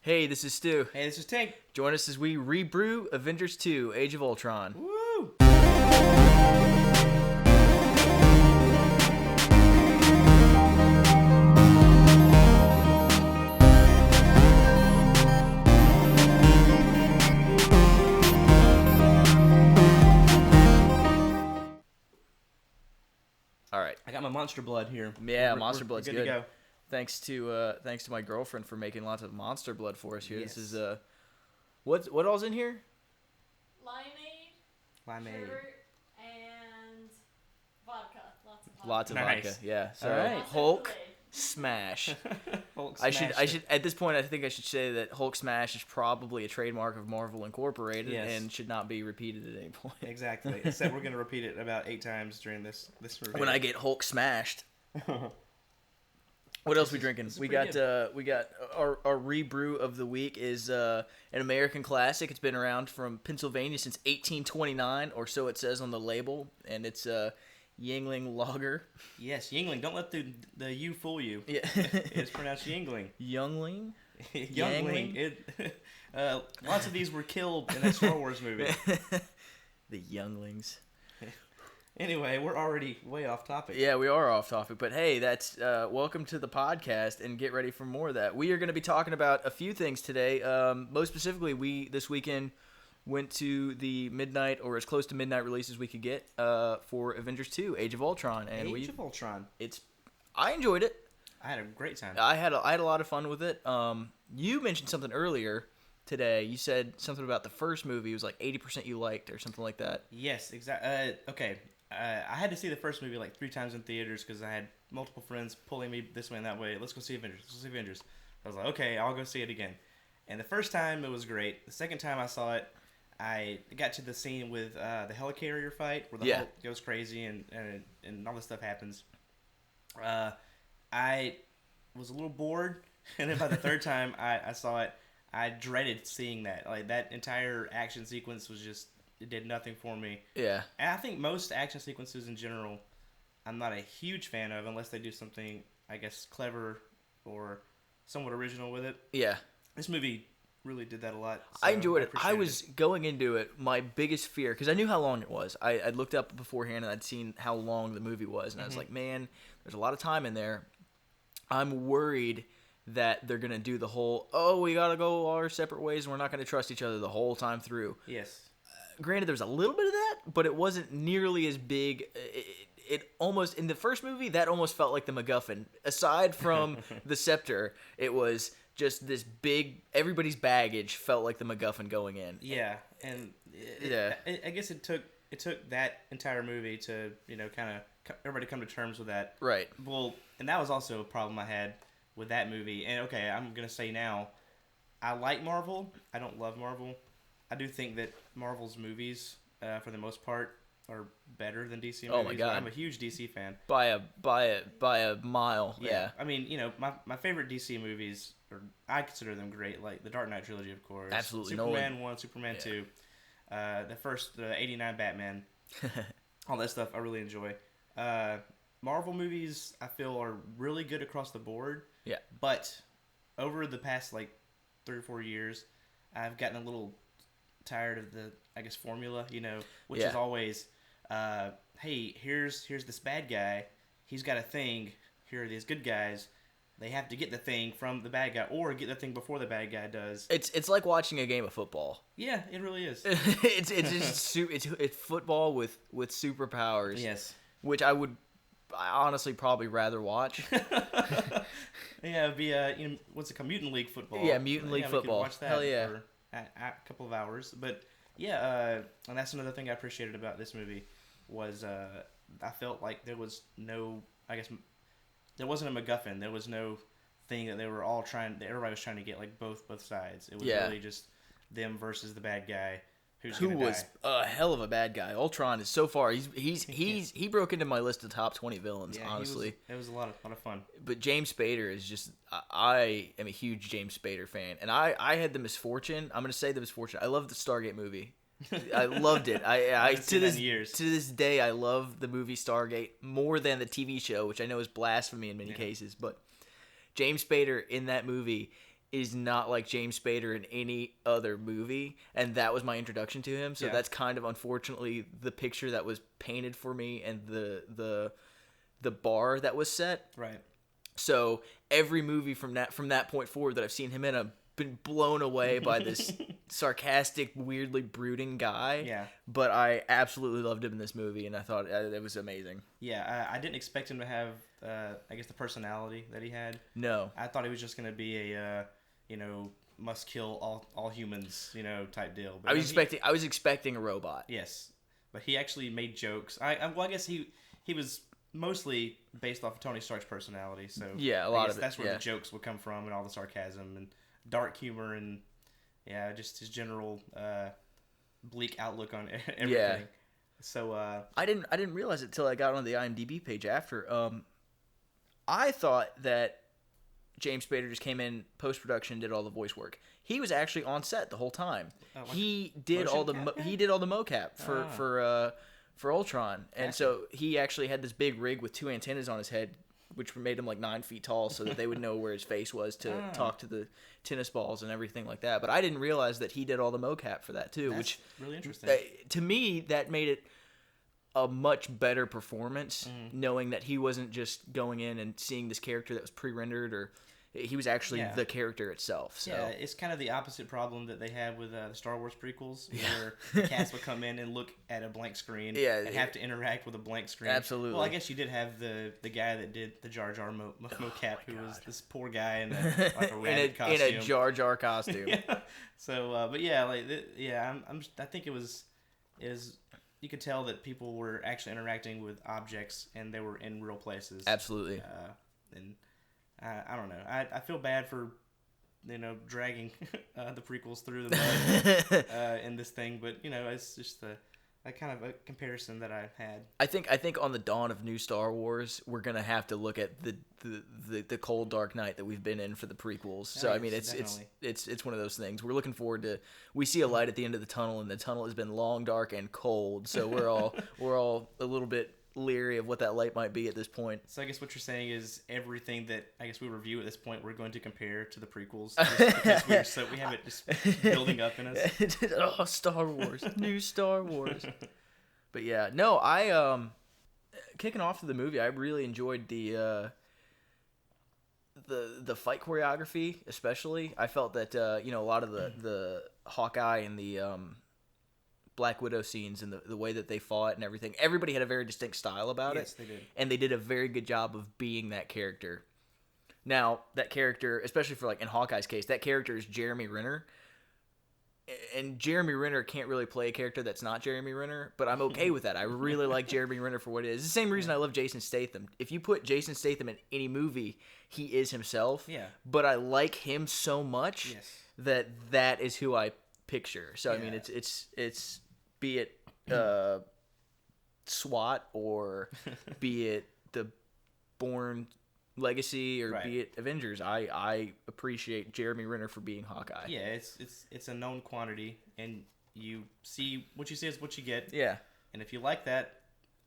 Hey, this is Stu. Hey, this is Tink. Join us as we ReBrew Avengers 2, Age of Ultron. Woo! All right. I got my monster blood here. Yeah, monster blood's we're good. to go. Thanks to my girlfriend for making lots of monster blood for us here. Yes. This is what all's in here? Limeade, sugar, and vodka. Lots of Nice. vodka. Yeah. So All right. Hulk smash. Hulk I smash. should at this point I think I should say that Hulk smash is probably a trademark of Marvel Incorporated Yes. and should not be repeated at any point. Exactly. Except we're going to repeat it about 8 times during this review. When I get Hulk smashed. What else we drinking? this is We pretty got our ReBrew of the week is an American classic. It's been around from Pennsylvania since 1829, or so it says on the label, and it's Yingling Lager. Yes, Yingling. Don't let the U fool you. Yeah, It's pronounced Yingling. Youngling. Youngling. Lots of these were killed in that Star Wars movie. The Younglings. Anyway, we're already way off topic. Yeah, we are off topic, but hey, that's welcome to the podcast, and get ready for more of that. We are going to be talking about a few things today. Most specifically, we this weekend went to the midnight or as close to midnight release as we could get for Avengers 2: Age of Ultron, and Age of Ultron. I enjoyed it. I had a great time. I had a lot of fun with it. You mentioned something earlier today. You said something about the first movie. It was like 80% you liked or something like that. Yes, exactly. Okay. I had to see the first movie like 3 times in theaters because I had multiple friends pulling me this way and that way. Let's go see Avengers. Let's go see Avengers. I was like, okay, I'll go see it again. And the first time it was great. The second time I saw it, I got to the scene with the helicarrier fight where the Hulk goes crazy and all this stuff happens. I was a little bored, and then by the third time I saw it, I dreaded seeing that. Like that entire action sequence was just. It did nothing for me. Yeah. And I think most action sequences in general, I'm not a huge fan of unless they do something, I guess, clever or somewhat original with it. Yeah. This movie really did that a lot. So I enjoyed it. I appreciated was going into it, my biggest fear, because I knew how long it was. I'd looked up beforehand and I'd seen how long the movie was, and I was like, man, there's a lot of time in there. I'm worried that they're going to do the whole, we got to go our separate ways and we're not going to trust each other the whole time through. Yes. Granted, there was a little bit of that, but it wasn't nearly as big. It almost, in the first movie, that almost felt like the MacGuffin. Aside from the scepter, it was just this big, everybody's baggage felt like the MacGuffin going in. Yeah, and I guess it took that entire movie to, kind of everybody come to terms with that. Right. Well, and that was also a problem I had with that movie. And okay, I'm going to say now, I like Marvel. I don't love Marvel. I do think that Marvel's movies, for the most part, are better than DC movies. Oh my God. I'm a huge DC fan. By a mile. Yeah. I mean, my favorite DC movies, I consider them great. Like the Dark Knight trilogy, of course. Absolutely. Superman 1, Superman 2, the 89 Batman, all that stuff I really enjoy. Marvel movies, I feel, are really good across the board. Yeah. But over the past 3 or 4 years, I've gotten a little tired of the, I guess, formula, which is always, hey, here's this bad guy, he's got a thing, here are these good guys, they have to get the thing from the bad guy, or get the thing before the bad guy does. It's like watching a game of football. Yeah, it really is. it's football with superpowers. Yes. Which I honestly probably rather watch. Yeah, it'd be what's it called, Mutant League football. Yeah, Mutant League football. We could watch that. Hell yeah. For a couple of hours. But yeah, and that's another thing I appreciated about this movie was I felt like there was no, I guess, there wasn't a MacGuffin. There was no thing that everybody was trying to get, like both sides. It was really just them versus the bad guy. Who was a hell of a bad guy. Ultron is so far he broke into my list of top 20 villains, honestly. It was a lot of fun. But James Spader is just, I am a huge James Spader fan, and I had the misfortune. I'm going to say the misfortune. I love the Stargate movie. I loved it. I to this day I love the movie Stargate more than the TV show, which I know is blasphemy in many cases, but James Spader in that movie is not like James Spader in any other movie, and that was my introduction to him. So that's kind of unfortunately the picture that was painted for me, and the bar that was set. Right. So every movie from that point forward that I've seen him in, I've been blown away by this sarcastic, weirdly brooding guy. Yeah. But I absolutely loved him in this movie, and I thought it was amazing. Yeah, I didn't expect him to have, I guess, the personality that he had. No. I thought he was just going to be a, must kill all humans, type deal. But I was expecting a robot. Yes, but he actually made jokes. I guess he was mostly based off of Tony Stark's personality. So yeah, a lot of it. That's where the jokes would come from, and all the sarcasm and dark humor, and just his general bleak outlook on everything. Yeah. So I didn't realize it till I got on the IMDb page after. I thought that James Spader just came in post-production, did all the voice work. He was actually on set the whole time. He did all the mocap for Ultron, and so he actually had this big rig with 2 antennas on his head, which made him like 9 feet tall, so that they would know where his face was to talk to the tennis balls and everything like that. But I didn't realize that he did all the mocap for that too, which really interesting. To me, that made it a much better performance, knowing that he wasn't just going in and seeing this character that was pre-rendered, or he was actually the character itself. So. Yeah, it's kind of the opposite problem that they have with the Star Wars prequels, where the cast would come in and look at a blank screen and have to interact with a blank screen. Absolutely. Well, I guess you did have the guy that did the Jar Jar mocap, who was this poor guy in a rabbit costume. In a Jar Jar costume. Yeah. So, but yeah, I think it was you could tell that people were actually interacting with objects and they were in real places. Absolutely. And I don't know. I feel bad for, dragging the prequels through the mud in this thing, but it's just a kind of a comparison that I had. I think on the dawn of new Star Wars, we're gonna have to look at the cold dark night that we've been in for the prequels. So I mean, it's one of those things. We're looking forward to. We see a light at the end of the tunnel, and the tunnel has been long, dark, and cold. So we're all a little bit leery of what that light might be at this point. So I guess what you're saying is everything that I guess we review at this point, we're going to compare to the prequels, just because we have it just building up in us. Star Wars, new Star Wars. But yeah, no, I kicking off to the movie, I really enjoyed the fight choreography, especially. I felt that a lot of the Hawkeye and the Black Widow scenes and the way that they fought and everything. Everybody had a very distinct style about it. Yes, they did. And they did a very good job of being that character. Now, that character, especially for in Hawkeye's case, that character is Jeremy Renner. And Jeremy Renner can't really play a character that's not Jeremy Renner, but I'm okay with that. I really like Jeremy Renner for what it is. It's the same reason I love Jason Statham. If you put Jason Statham in any movie, he is himself. Yeah. But I like him so much that is who I picture. So I mean, it's be it SWAT or be it the Bourne Legacy or be it Avengers, I appreciate Jeremy Renner for being Hawkeye. Yeah, it's a known quantity, and you see what you see is what you get. Yeah. And if you like that,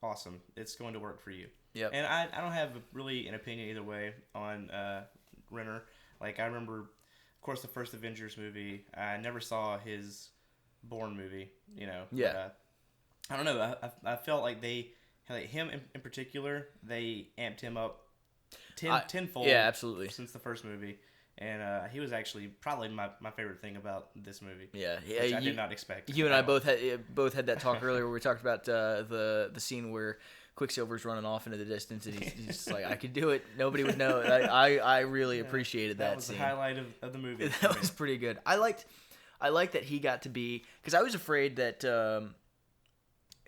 awesome. It's going to work for you. Yep. And I don't have really an opinion either way on Renner. Like, I remember, of course, the first Avengers movie. I never saw his Bourne movie, Yeah. But, I don't know. I felt like him in particular, they amped him up tenfold. Yeah, absolutely. Since the first movie. And he was actually probably my favorite thing about this movie. Yeah, which I did not expect. You and I both had that talk earlier where we talked about the scene where Quicksilver's running off into the distance and he's just like, I could do it. Nobody would know. I really apprappered that scene. That was the highlight of the movie. That was pretty good. I liked that he got to be, because I was afraid that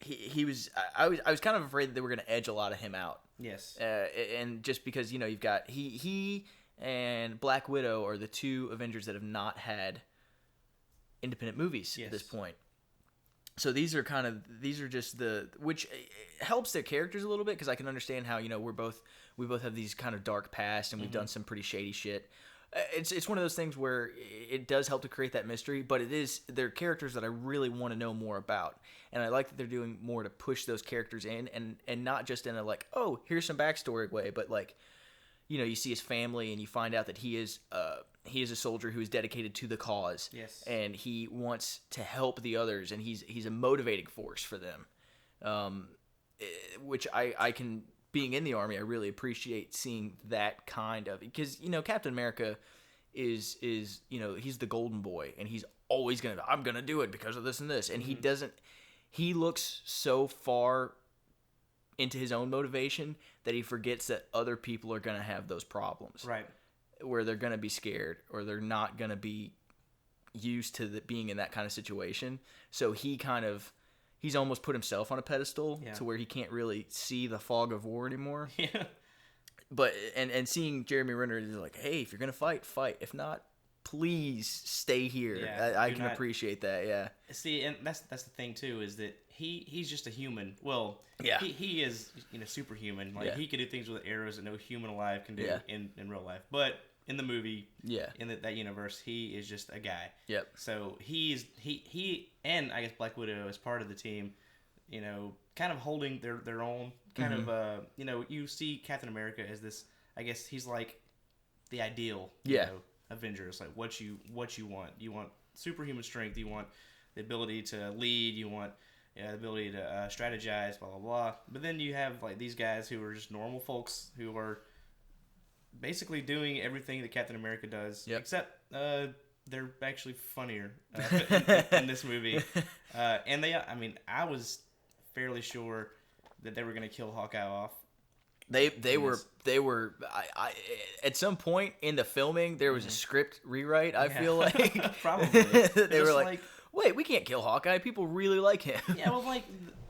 he was. I was kind of afraid that they were going to edge a lot of him out. Yes. And just because you've got he and Black Widow are the two Avengers that have not had independent movies at this point. So these are just which helps their characters a little bit, because I can understand how we both have these kind of dark past and we've done some pretty shady shit. It's one of those things where it does help to create that mystery, but they're characters that I really want to know more about, and I like that they're doing more to push those characters in, and not just in a here's some backstory way, but you see his family, and you find out that he is a soldier who is dedicated to the cause. Yes. And he wants to help the others, and he's a motivating force for them. Which I can, being in the Army, I really appreciate seeing that kind of, because Captain America is he's the golden boy, and he's always I'm gonna do it because of this and this, and he looks so far into his own motivation that he forgets that other people are gonna have those problems, right? Where they're gonna be scared, or they're not gonna be used to being in that kind of situation. So he's almost put himself on a pedestal to where he can't really see the fog of war anymore. Yeah. But and seeing Jeremy Renner is like, hey, if you're gonna fight. If not, please stay here. Yeah, I can appreciate that. Yeah. See, and that's the thing too, is that he's just a human. Well, yeah. He is superhuman. Like he can do things with arrows that no human alive can do in real life. But in the movie, in that universe, he is just a guy. Yep. So he and I guess Black Widow as part of the team, kind of holding their own. Kind of you see Captain America as this. I guess he's like the ideal. Avengers, like what you want. You want superhuman strength. You want the ability to lead. You want the ability to strategize. Blah blah blah. But then you have like these guys who are just normal folks who are basically doing everything that Captain America does, except they're actually funnier in this movie. And I was fairly sure that they were going to kill Hawkeye off. They were I at some point in the filming there was a script rewrite. I feel like probably they were like, wait, we can't kill Hawkeye. People really like him. Yeah, well, like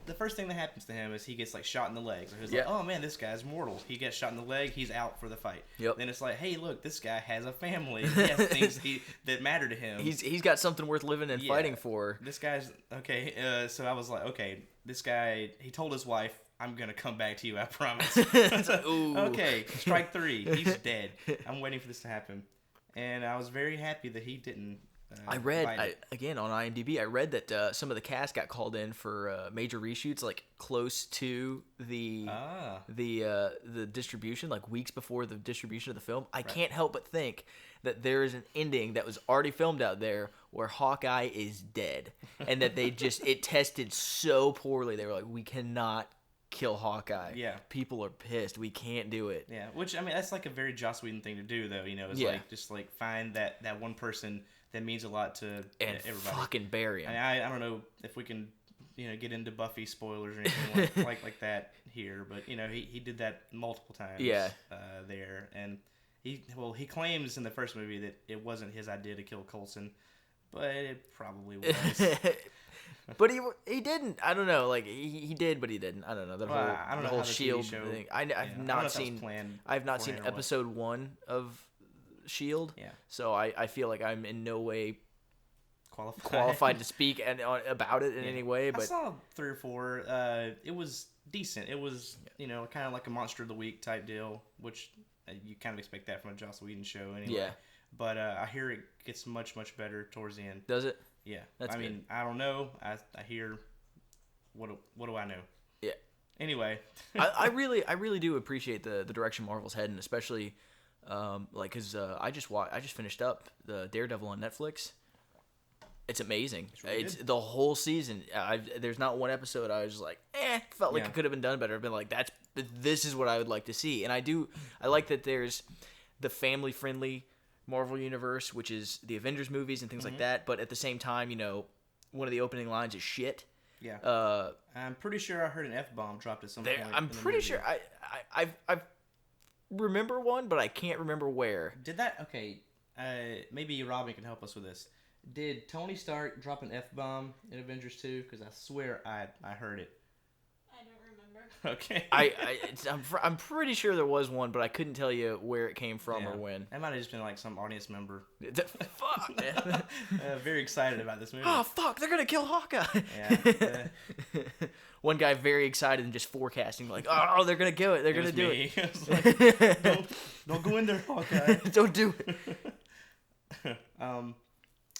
the first thing that happens to him is he gets like shot in the leg. So he's like, oh man, this guy's mortal. He gets shot in the leg. He's out for the fight. Yep. Then it's like, hey, look, this guy has a family. He has things that matter to him. He's got something worth living and fighting for. This guy's okay. So I was like, okay, this guy. He told his wife, I'm going to come back to you, I promise. Okay, strike 3. He's dead. I'm waiting for this to happen. And I was very happy that he didn't. I read, again, on IMDb, I read that some of the cast got called in for major reshoots, like close to the distribution, like weeks before the distribution of the film. I can't help but think that there is an ending that was already filmed out there where Hawkeye is dead. And that it tested so poorly. They were like, we cannot kill Hawkeye. Yeah. People are pissed. We can't do it. Yeah, which, that's like a very Joss Whedon thing to do, though, is like, just like find that one person that means a lot to everybody. Fucking bury him. I don't know if we can, get into Buffy spoilers or anything like that here, but, he did that multiple times there, and he claims in the first movie that it wasn't his idea to kill Coulson, but it probably was. But he didn't. I don't know. Like he did, but he didn't. I don't know. I don't know whole the Shield TV show, thing. I've not seen. I've not seen episode 1 of Shield. Yeah. So I feel like I'm in no way qualified to speak about it in any way. But I saw 3 or 4. It was decent. It was kind of like a Monster of the Week type deal, which you kind of expect that from a Joss Whedon show anyway. Yeah. But I hear it gets much better towards the end. Does it? Yeah, That's good. I don't know. I hear. What do I know? Yeah. Anyway, I really do appreciate the direction Marvel's heading, especially because I just finished up the Daredevil on Netflix. It's amazing. It's the whole season. There's not one episode I was just like, felt like it could have been done better. I've been like, this is what I would like to see, and I like that there's the family friendly Marvel Universe, which is the Avengers movies and things like that, but at the same time, one of the opening lines is shit. Yeah. I'm pretty sure I heard an F-bomb dropped at some point. I'm pretty sure I remember one, but I can't remember where. Did that? Okay. Maybe Robin can help us with this. Did Tony Stark drop an F-bomb in Avengers 2? Because I swear I heard it. I don't remember. Okay. I'm pretty sure there was one, but I couldn't tell you where it came from or when. It might have just been like some audience member. Fuck, man. Very excited about this movie. Oh, fuck, they're going to kill Hawkeye. Yeah. One guy very excited and just forecasting, like, oh, they're going to kill it. They're going to do it. It was like, don't go in there, Hawkeye. Don't do it.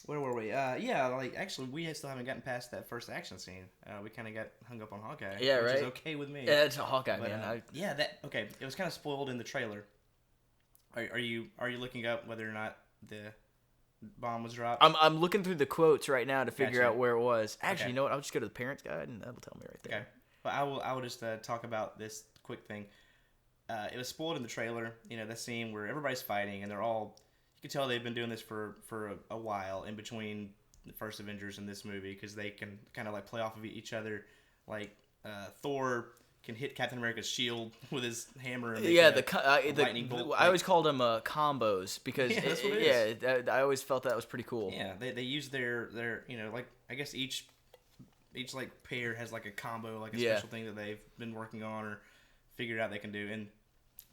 Where were we? Actually, we still haven't gotten past that first action scene. We kind of got hung up on Hawkeye. Yeah, which right. is okay with me. Yeah, it's a Hawkeye, man. It was kind of spoiled in the trailer. Are you looking up whether or not the bomb was dropped? I'm looking through the quotes right now to figure Gotcha. out where it was. Actually, Okay. you know what? I'll just go to the parents' guide and that'll tell me right there. Okay. But I will just talk about this quick thing. It was spoiled in the trailer. You know, the scene where everybody's fighting and they're all. You can tell they've been doing this for a while in between the first Avengers and this movie because they can kind of like play off of each other. Like Thor can hit Captain America's shield with his hammer. And Yeah, lightning bolt. I always called them combos because Yeah, that's what it is. I always felt that was pretty cool. Yeah, they use their you know, like I guess each like pair has like a combo, like a special thing that they've been working on or figured out they can do, and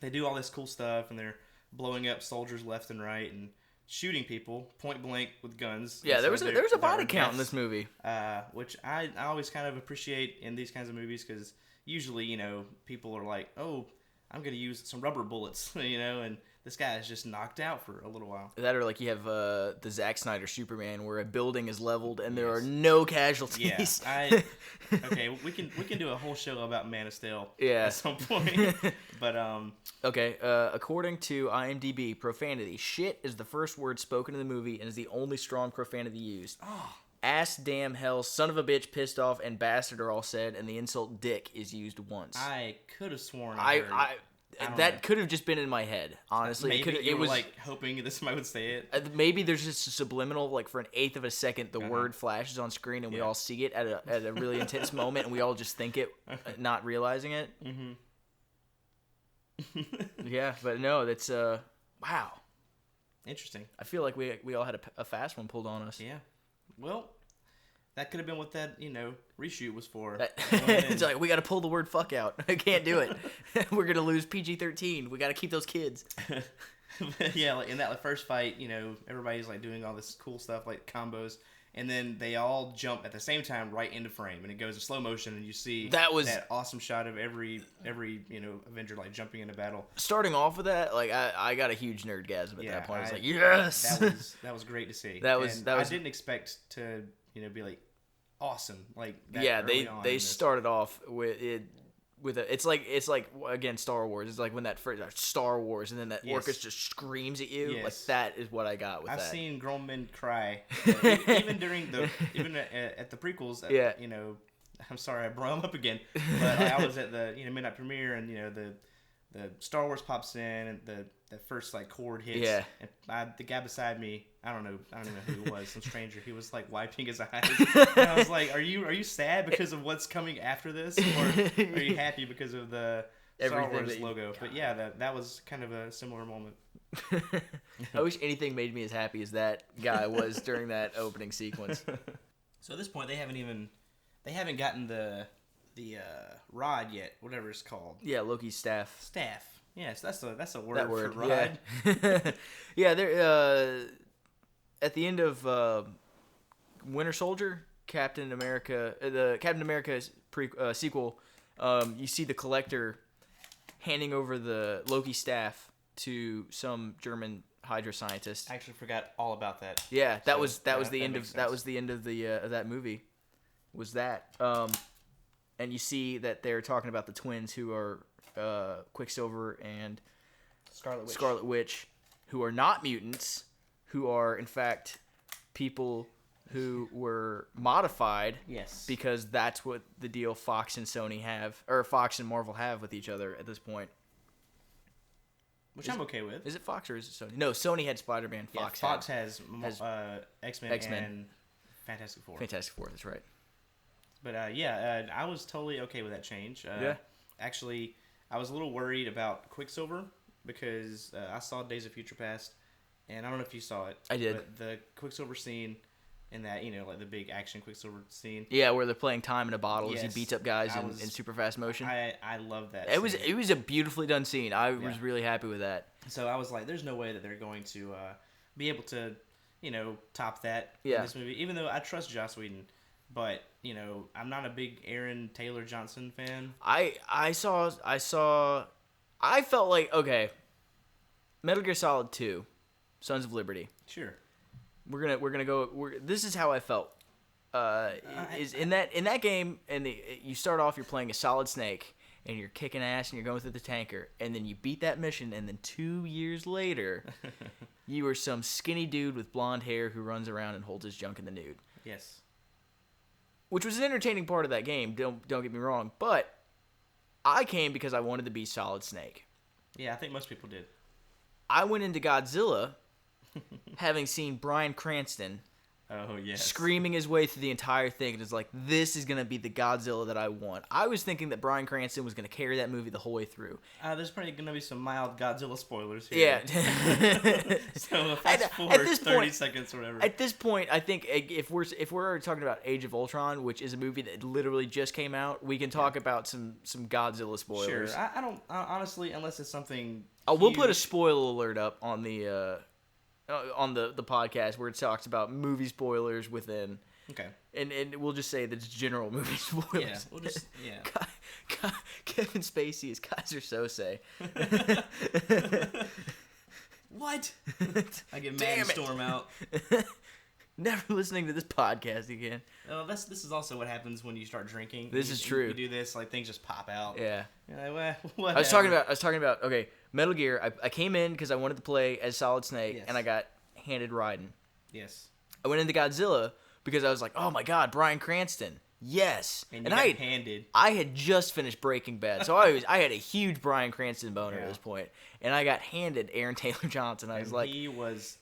they do all this cool stuff, and they're blowing up soldiers left and right and shooting people point blank with guns. Yeah, there was a body count in deaths, this movie, which I always kind of appreciate in these kinds of movies because usually, you know, people are like, oh, I'm gonna use some rubber bullets, you know, and this guy is just knocked out for a little while. That or like you have the Zack Snyder Superman where a building is leveled and there are no casualties. Yeah, okay, we can do a whole show about Man of Steel at some point. But okay, according to IMDb, profanity. Shit is the first word spoken in the movie and is the only strong profanity used. Oh. Ass, damn, hell, son of a bitch, pissed off, and bastard are all said, and the insult dick is used once. I could have sworn I don't that know. could have just been in my head, honestly. Maybe it was like hoping that somebody would say it. Maybe there's just a subliminal, like for an eighth of a second, the word flashes on screen, and we all see it at a really intense moment, and we all just think it, not realizing it. Mm-hmm. Yeah, but no, that's wow. Interesting. I feel like we all had a fast one pulled on us. Yeah. Well, that could have been what that, you know, reshoot was for. It's like, we got to pull the word fuck out. I can't do it. We're going to lose PG-13. We got to keep those kids. Yeah, like in that first fight, you know, everybody's like doing all this cool stuff like combos, and then they all jump at the same time right into frame, and it goes in slow motion, and you see that awesome shot of every you know, Avenger like jumping into battle. Starting off with that, like I got a huge nerdgasm at that point. I was like, yes, that was great to see. That was I didn't expect to, you know, be like awesome like that. Yeah, they started off with it. It's like again Star Wars. It's like when that first Star Wars and then that orchestra screams at you. Yes. Like that is what I got with I've that. I've seen grown men cry even during at the prequels. You know, I'm sorry I brought them up again, but I was at the midnight premiere and you know the Star Wars pops in and the first like chord hits. Yeah. And the guy beside me, I don't even know who it was, some stranger. He was like wiping his eyes. And I was like, "Are you sad because of what's coming after this, or are you happy because of the Star Wars logo?" But yeah, that was kind of a similar moment. I wish anything made me as happy as that guy was during that opening sequence. So at this point, they haven't gotten the rod yet, whatever it's called. Yeah, Loki's staff. Staff. Yes, that's a word, that word for rod. Yeah, yeah. They're at the end of Winter Soldier, Captain America, the Captain America's sequel. You see the Collector handing over the Loki staff to some German Hydra scientist. I actually forgot all about that. Yeah, that was the end of that movie. Was that and you see that they're talking about the twins who are Quicksilver and Scarlet Witch, who are not mutants, who are in fact people who were modified. Yes. Because that's what the deal Fox and Sony have, or Fox and Marvel have with each other at this point. Which I'm okay with. Is it Fox or is it Sony? No, Sony had Spider-Man. Fox has X-Men and Fantastic Four. Fantastic Four, that's right. But I was totally okay with that change. Actually, I was a little worried about Quicksilver because I saw Days of Future Past, and I don't know if you saw it. I did. But the Quicksilver scene in that, you know, like the big action Quicksilver scene. Yeah, where they're playing time in a bottle as he Yes. beats up guys in super fast motion. I love that. It was a beautifully done scene. I was really happy with that. So I was like, there's no way that they're going to be able to, you know, top that in this movie. Even though I trust Joss Whedon, but you know, I'm not a big Aaron Taylor Johnson fan. I felt like, okay, Metal Gear Solid 2, Sons of Liberty. Sure. We're gonna go. This is how I felt. Is in that game, and you start off, you're playing a Solid Snake, and you're kicking ass and you're going through the tanker, and then you beat that mission, and then 2 years later, you are some skinny dude with blonde hair who runs around and holds his junk in the nude. Yes. Which was an entertaining part of that game, don't get me wrong, but I came because I wanted to be Solid Snake. Yeah, I think most people did. I went into Godzilla having seen Bryan Cranston screaming his way through the entire thing, and it's like, this is going to be the Godzilla that I want. I was thinking that Bryan Cranston was going to carry that movie the whole way through. There's probably going to be some mild Godzilla spoilers here. Yeah. So fast forward 30 seconds or whatever. At this point, I think if we're already talking about Age of Ultron, which is a movie that literally just came out, we can talk about some Godzilla spoilers. Sure. I don't, honestly, unless it's something we'll put a spoiler alert up on the podcast where it talks about movie spoilers within. Okay. And we'll just say that it's general movie spoilers. Yeah. We'll just Kevin Spacey is Kaiser Sose. What? I get mad and storm out. Never listening to this podcast again. Oh, this is also what happens when you start drinking. This is true. You do this, like, things just pop out. Yeah. You're like, what? I was talking about. Okay, Metal Gear. I came in because I wanted to play as Solid Snake, and I got handed Raiden. Yes. I went into Godzilla because I was like, oh my god, Bryan Cranston. Yes. And I got handed. I had just finished Breaking Bad, so I had a huge Bryan Cranston boner at this point, and I got handed Aaron Taylor Johnson. I was like, he was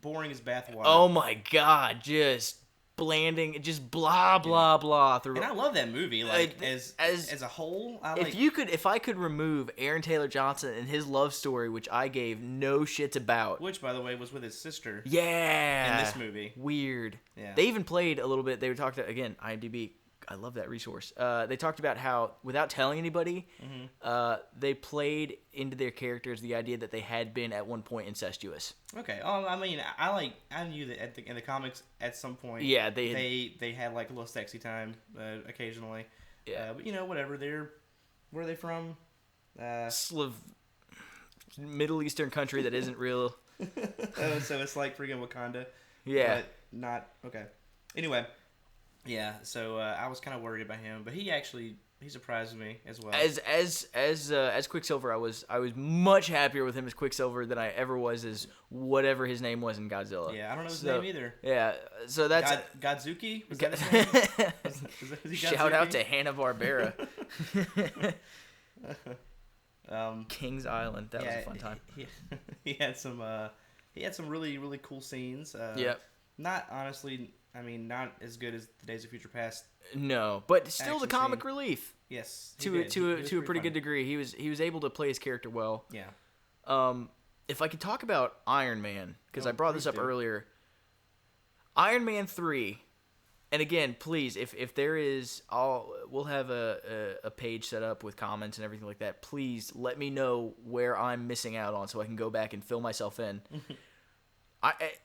boring as bathwater. Oh my god, just blanding, just blah blah blah through. And I love that movie, like as a whole. If I could remove Aaron Taylor Johnson and his love story, which I gave no shits about, which by the way was with his sister. Yeah. In this movie. Weird. Yeah. They even played a little bit. They were talking again. IMDb. I love that resource. They talked about how, without telling anybody, they played into their characters the idea that they had been at one point incestuous. Okay. I mean, I knew that in the comics at some point. Yeah, they had like a little sexy time occasionally. Yeah. But whatever. Where are they from? Middle Eastern country that isn't real. Oh, so it's like freaking Wakanda. Yeah. But not okay. Anyway. Yeah, so I was kind of worried about him, but he surprised me as well. As Quicksilver, I was much happier with him as Quicksilver than I ever was as whatever his name was in Godzilla. Yeah, I don't know his name either. Yeah, so that's Godzuki. Was that his name? Shout out to Hanna-Barbera. Kings Island. That was a fun time. He had some really really cool scenes. Not honestly. I mean, not as good as the Days of Future Past. No, but still the comic relief. Yes, to a pretty good degree. He was able to play his character well. Yeah. If I could talk about Iron Man, because I brought this up earlier. Iron Man 3, and again, please, if there is, we'll have a page set up with comments and everything like that. Please let me know where I'm missing out on so I can go back and fill myself in.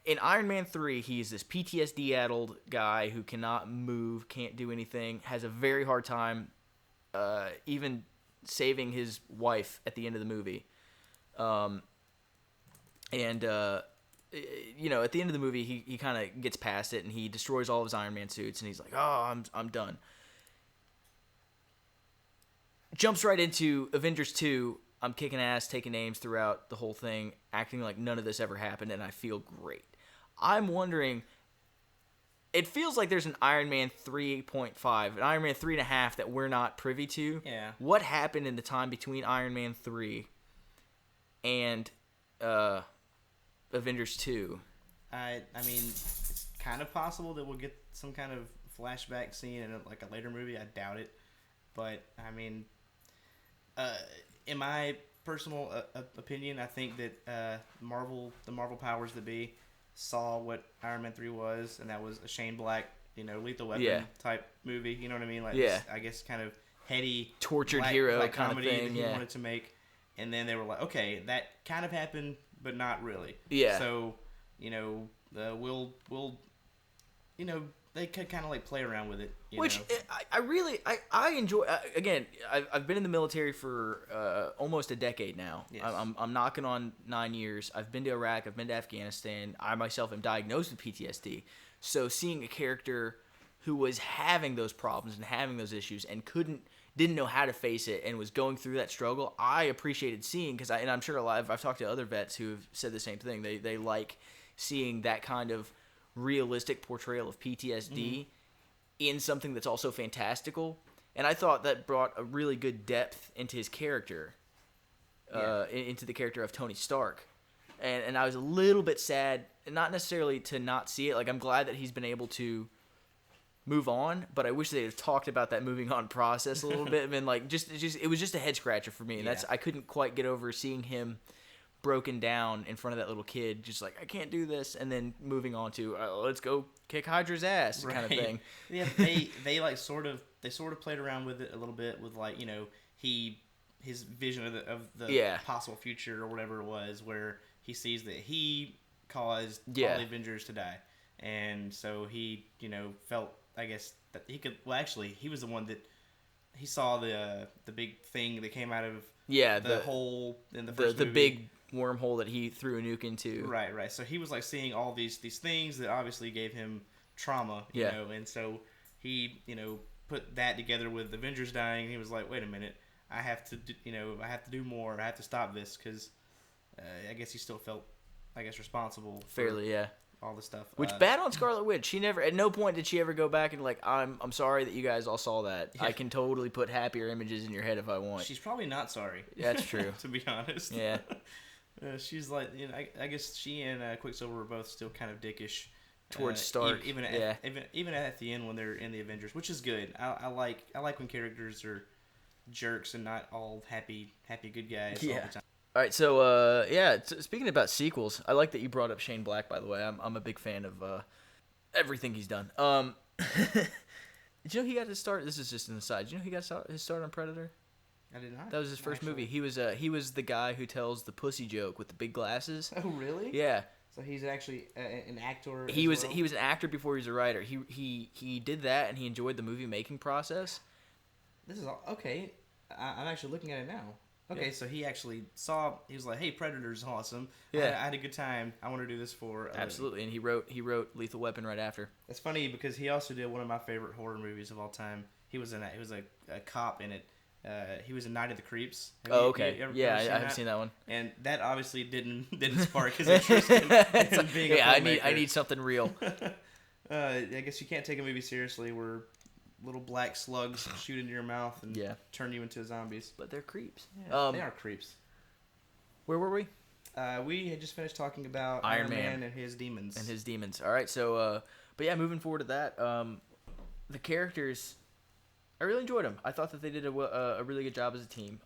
In Iron Man 3, he's this PTSD-addled guy who cannot move, can't do anything, has a very hard time even saving his wife at the end of the movie. At the end of the movie, he kind of gets past it, and he destroys all of his Iron Man suits, and he's like, oh, I'm done. Jumps right into Avengers 2. I'm kicking ass, taking names throughout the whole thing, acting like none of this ever happened, and I feel great. I'm wondering, it feels like there's an Iron Man 3.5, an Iron Man 3.5 that we're not privy to. Yeah. What happened in the time between Iron Man 3 and Avengers 2? I mean, it's kind of possible that we'll get some kind of flashback scene in like a later movie. I doubt it. But, I mean... in my personal opinion, I think that the Marvel powers that be saw what Iron Man 3 was, and that was a Shane Black, Lethal Weapon type movie. You know what I mean? Like, I guess kind of heady, tortured hero black kind comedy of thing. That he wanted to make, and then they were like, okay, that kind of happened, but not really. Yeah. So, we'll they could kind of like play around with it. I really enjoy. Again, I've been in the military for almost a decade now. Yes. I'm knocking on 9 years. I've been to Iraq. I've been to Afghanistan. I myself am diagnosed with PTSD. So seeing a character who was having those problems and having those issues and couldn't didn't know how to face it and was going through that struggle, I appreciated seeing, because and I'm sure I've talked to other vets who have said the same thing. They like seeing that kind of realistic portrayal of PTSD in something that's also fantastical. And I thought that brought a really good depth into his character, into the character of Tony Stark. And I was a little bit sad, not necessarily to not see it. Like, I'm glad that he's been able to move on, but I wish they had talked about that moving on process a little bit. And like, it was just a head scratcher for me. And I couldn't quite get over seeing him broken down in front of that little kid, just like, I can't do this, and then moving on to let's go kick Hydra's ass kind of thing. Yeah, they sort of played around with it a little bit with, like, you know, his vision of the possible future or whatever it was, where he sees that he caused all the Avengers to die, and so he, you know, felt, I guess, that he could. Well, actually, he was the one that he saw the big thing that came out of the hole in the first movie. The big wormhole that he threw a nuke into. Right. So he was like seeing all these things that obviously gave him trauma, you know, and so he, you know, put that together with Avengers dying, and he was like, wait a minute, I have to do more. I have to stop this, because I guess he still felt, I guess, responsible. Fairly, all the stuff. Which bad on Scarlet Witch. She never, at no point did she ever go back and like, I'm sorry that you guys all saw that. Yeah. I can totally put happier images in your head if I want. She's probably not sorry. That's true. To be honest. Yeah. She's like, you know, I guess she and Quicksilver were both still kind of dickish towards Stark. Even at the end when they're in the Avengers, which is good. I like when characters are jerks and not all happy good guys all the time. All right, so speaking about sequels, I like that you brought up Shane Black. By the way, I'm a big fan of everything he's done. Did you know he got his start? This is just an aside. Did you know he got his start on Predator? I did not. That was his first movie. He was the guy who tells the pussy joke with the big glasses. Oh, really? Yeah. So he's actually an actor. He was an actor before he was a writer. He did that, and he enjoyed the movie making process. This is okay. I'm actually looking at it now. Okay, so he actually he was like, hey, Predator's awesome. Yeah. I had a good time. I want to do this for Absolutely, and he wrote Lethal Weapon right after. It's funny because he also did one of my favorite horror movies of all time. He was a cop in it. He was in Night of the Creeps. Okay. I haven't seen that one. And that obviously didn't spark his interest in being a filmmaker. I need something real. I guess you can't take a movie seriously where little black slugs shoot into your mouth and turn you into zombies. But they're creeps. Yeah, they are creeps. Where were we? We had just finished talking about Iron Man and his demons. All right, so but yeah, moving forward to that, the characters, I really enjoyed them. I thought that they did a really good job as a team,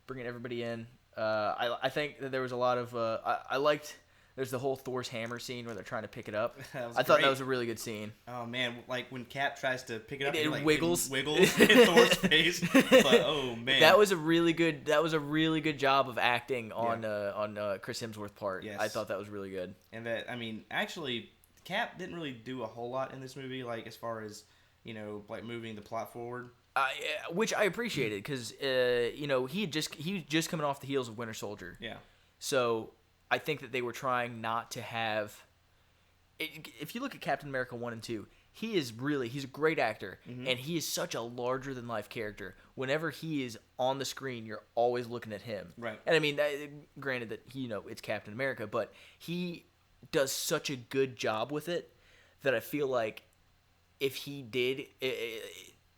bringing everybody in. I think that there was a lot of I liked. There's the whole Thor's hammer scene where they're trying to pick it up. I thought that was a really good scene. Oh man, like when Cap tries to pick it up, it wiggles in Thor's face. But oh man, that was a really good job of acting on Chris Hemsworth's part. Yes. I thought that was really good. And that, I mean, actually, Cap didn't really do a whole lot in this movie, like as far as, you know, like moving the plot forward. Which I appreciated because you know, he was just coming off the heels of Winter Soldier. Yeah. So I think that they were trying not to have. If you look at Captain America 1 and 2, he's a great actor, and he is such a larger than life character. Whenever he is on the screen, you're always looking at him. Right. And I mean, granted that it's Captain America, but he does such a good job with it that I feel like if he did,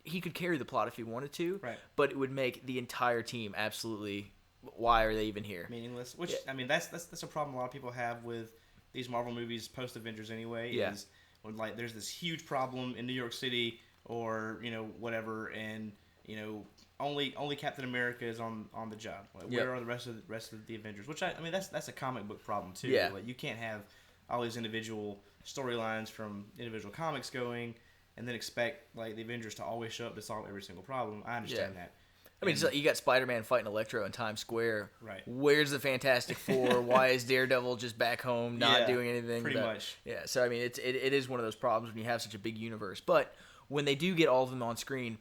he could carry the plot if he wanted to. Right. But it would make the entire team absolutely. Why are they even here? Meaningless. Which I mean, that's a problem a lot of people have with these Marvel movies post Avengers anyway. Yeah. Is when like there's this huge problem in New York City or whatever, and only Captain America is on the job. Like, where are the rest of the Avengers? Which I mean that's a comic book problem too. Yeah. Like you can't have all these individual storylines from individual comics going, and then expect like the Avengers to always show up to solve every single problem. I understand that. I mean, it's like you got Spider-Man fighting Electro in Times Square. Right. Where's the Fantastic Four? Why is Daredevil just back home, not doing anything? Pretty much. Yeah. So I mean, it is one of those problems when you have such a big universe. But when they do get all of them on screen,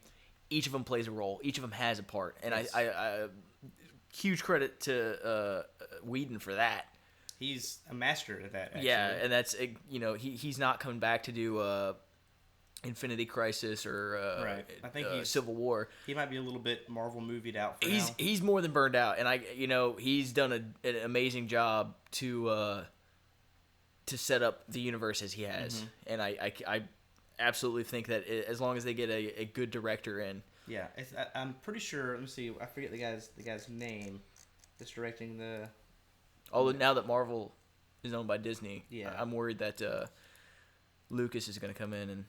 each of them plays a role. Each of them has a part, and yes. I huge credit to Whedon for that. He's a master at that. Actually. Yeah, and that's he's not coming back to do Infinity Crisis or Right. I think Civil War. He might be a little bit Marvel movied out for now. He's more than burned out, and he's done an amazing job to set up the universe as he has, and I absolutely think that as long as they get a good director in. Yeah, I'm pretty sure. Let me see. I forget the guy's name that's directing the. Although now that Marvel is owned by Disney, yeah, I'm worried that Lucas is going to come in and.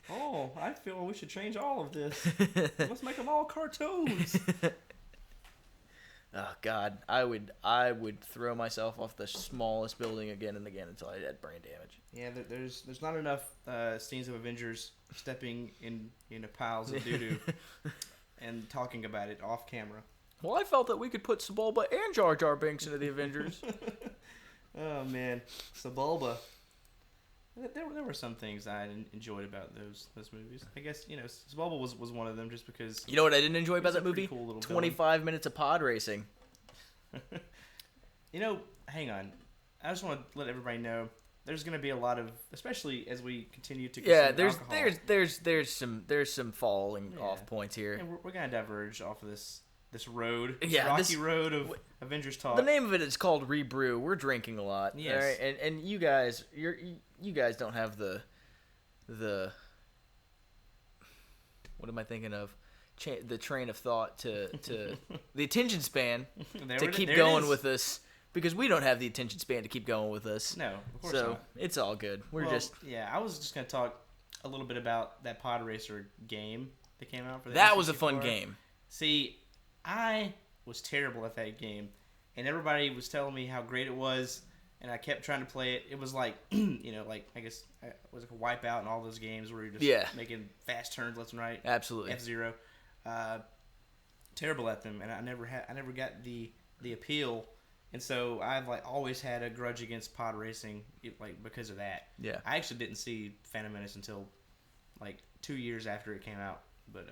Oh, I feel we should change all of this. Let's make them all cartoons. Oh God, I would throw myself off the smallest building again and again until I had brain damage. Yeah, there's not enough scenes of Avengers stepping in piles of doo-doo and talking about it off camera. Well, I felt that we could put Sebulba and Jar Jar Binks into the Avengers. Oh man, Sebulba. There were some things I enjoyed about those movies. I guess Sebulba was one of them just because. You know what I didn't enjoy about that movie? Cool 25 minutes of pod racing. Hang on. I just want to let everybody know there's going to be a lot of, especially as we continue to. Yeah, alcohol. there's some falling off points here. And we're going to diverge off of this road, this road of Avengers talk. The name of it is called ReBrew. We're drinking a lot. Yes. Right? And you guys, you guys don't have the what am I thinking of? The train of thought to the attention span to keep going with us, because we don't have the attention span to keep going with us. No, of course so not. It's all good. I was just going to talk a little bit about that Pod Racer game that came out for the That N64. was a fun game. See, I was terrible at that game, and everybody was telling me how great it was, and I kept trying to play it. It was like, like I guess it was like a Wipeout and all those games where you're just making fast turns left and right. Absolutely. F-Zero. Terrible at them, and I never got the appeal, and so I've always had a grudge against pod racing, because of that. Yeah. I actually didn't see Phantom Menace until 2 years after it came out, but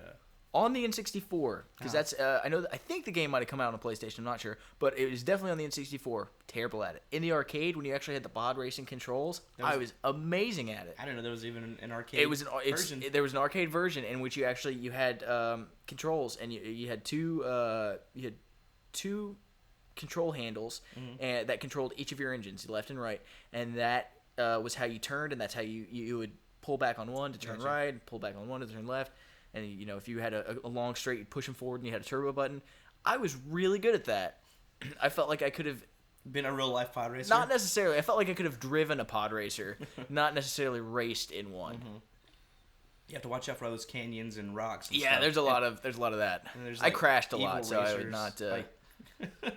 on the N64, because that's I think the game might have come out on PlayStation. I'm not sure, but it was definitely on the N64. Terrible at it. In the arcade, when you actually had the pod racing controls, I was amazing at it. I didn't know there was even an arcade. Version. There was an arcade version in which you had controls, and you had two control handles, and that controlled each of your engines, left and right, and that was how you turned, and that's how you would pull back on one to turn right, pull back on one to turn left. And, if you had a long straight, you'd push them forward and you had a turbo button. I was really good at that. I felt like I could have... Been a real-life pod racer? Not necessarily. I felt like I could have driven a pod racer, not necessarily raced in one. Mm-hmm. You have to watch out for all those canyons and rocks and stuff. There's a lot of that. I crashed a lot, so I would not...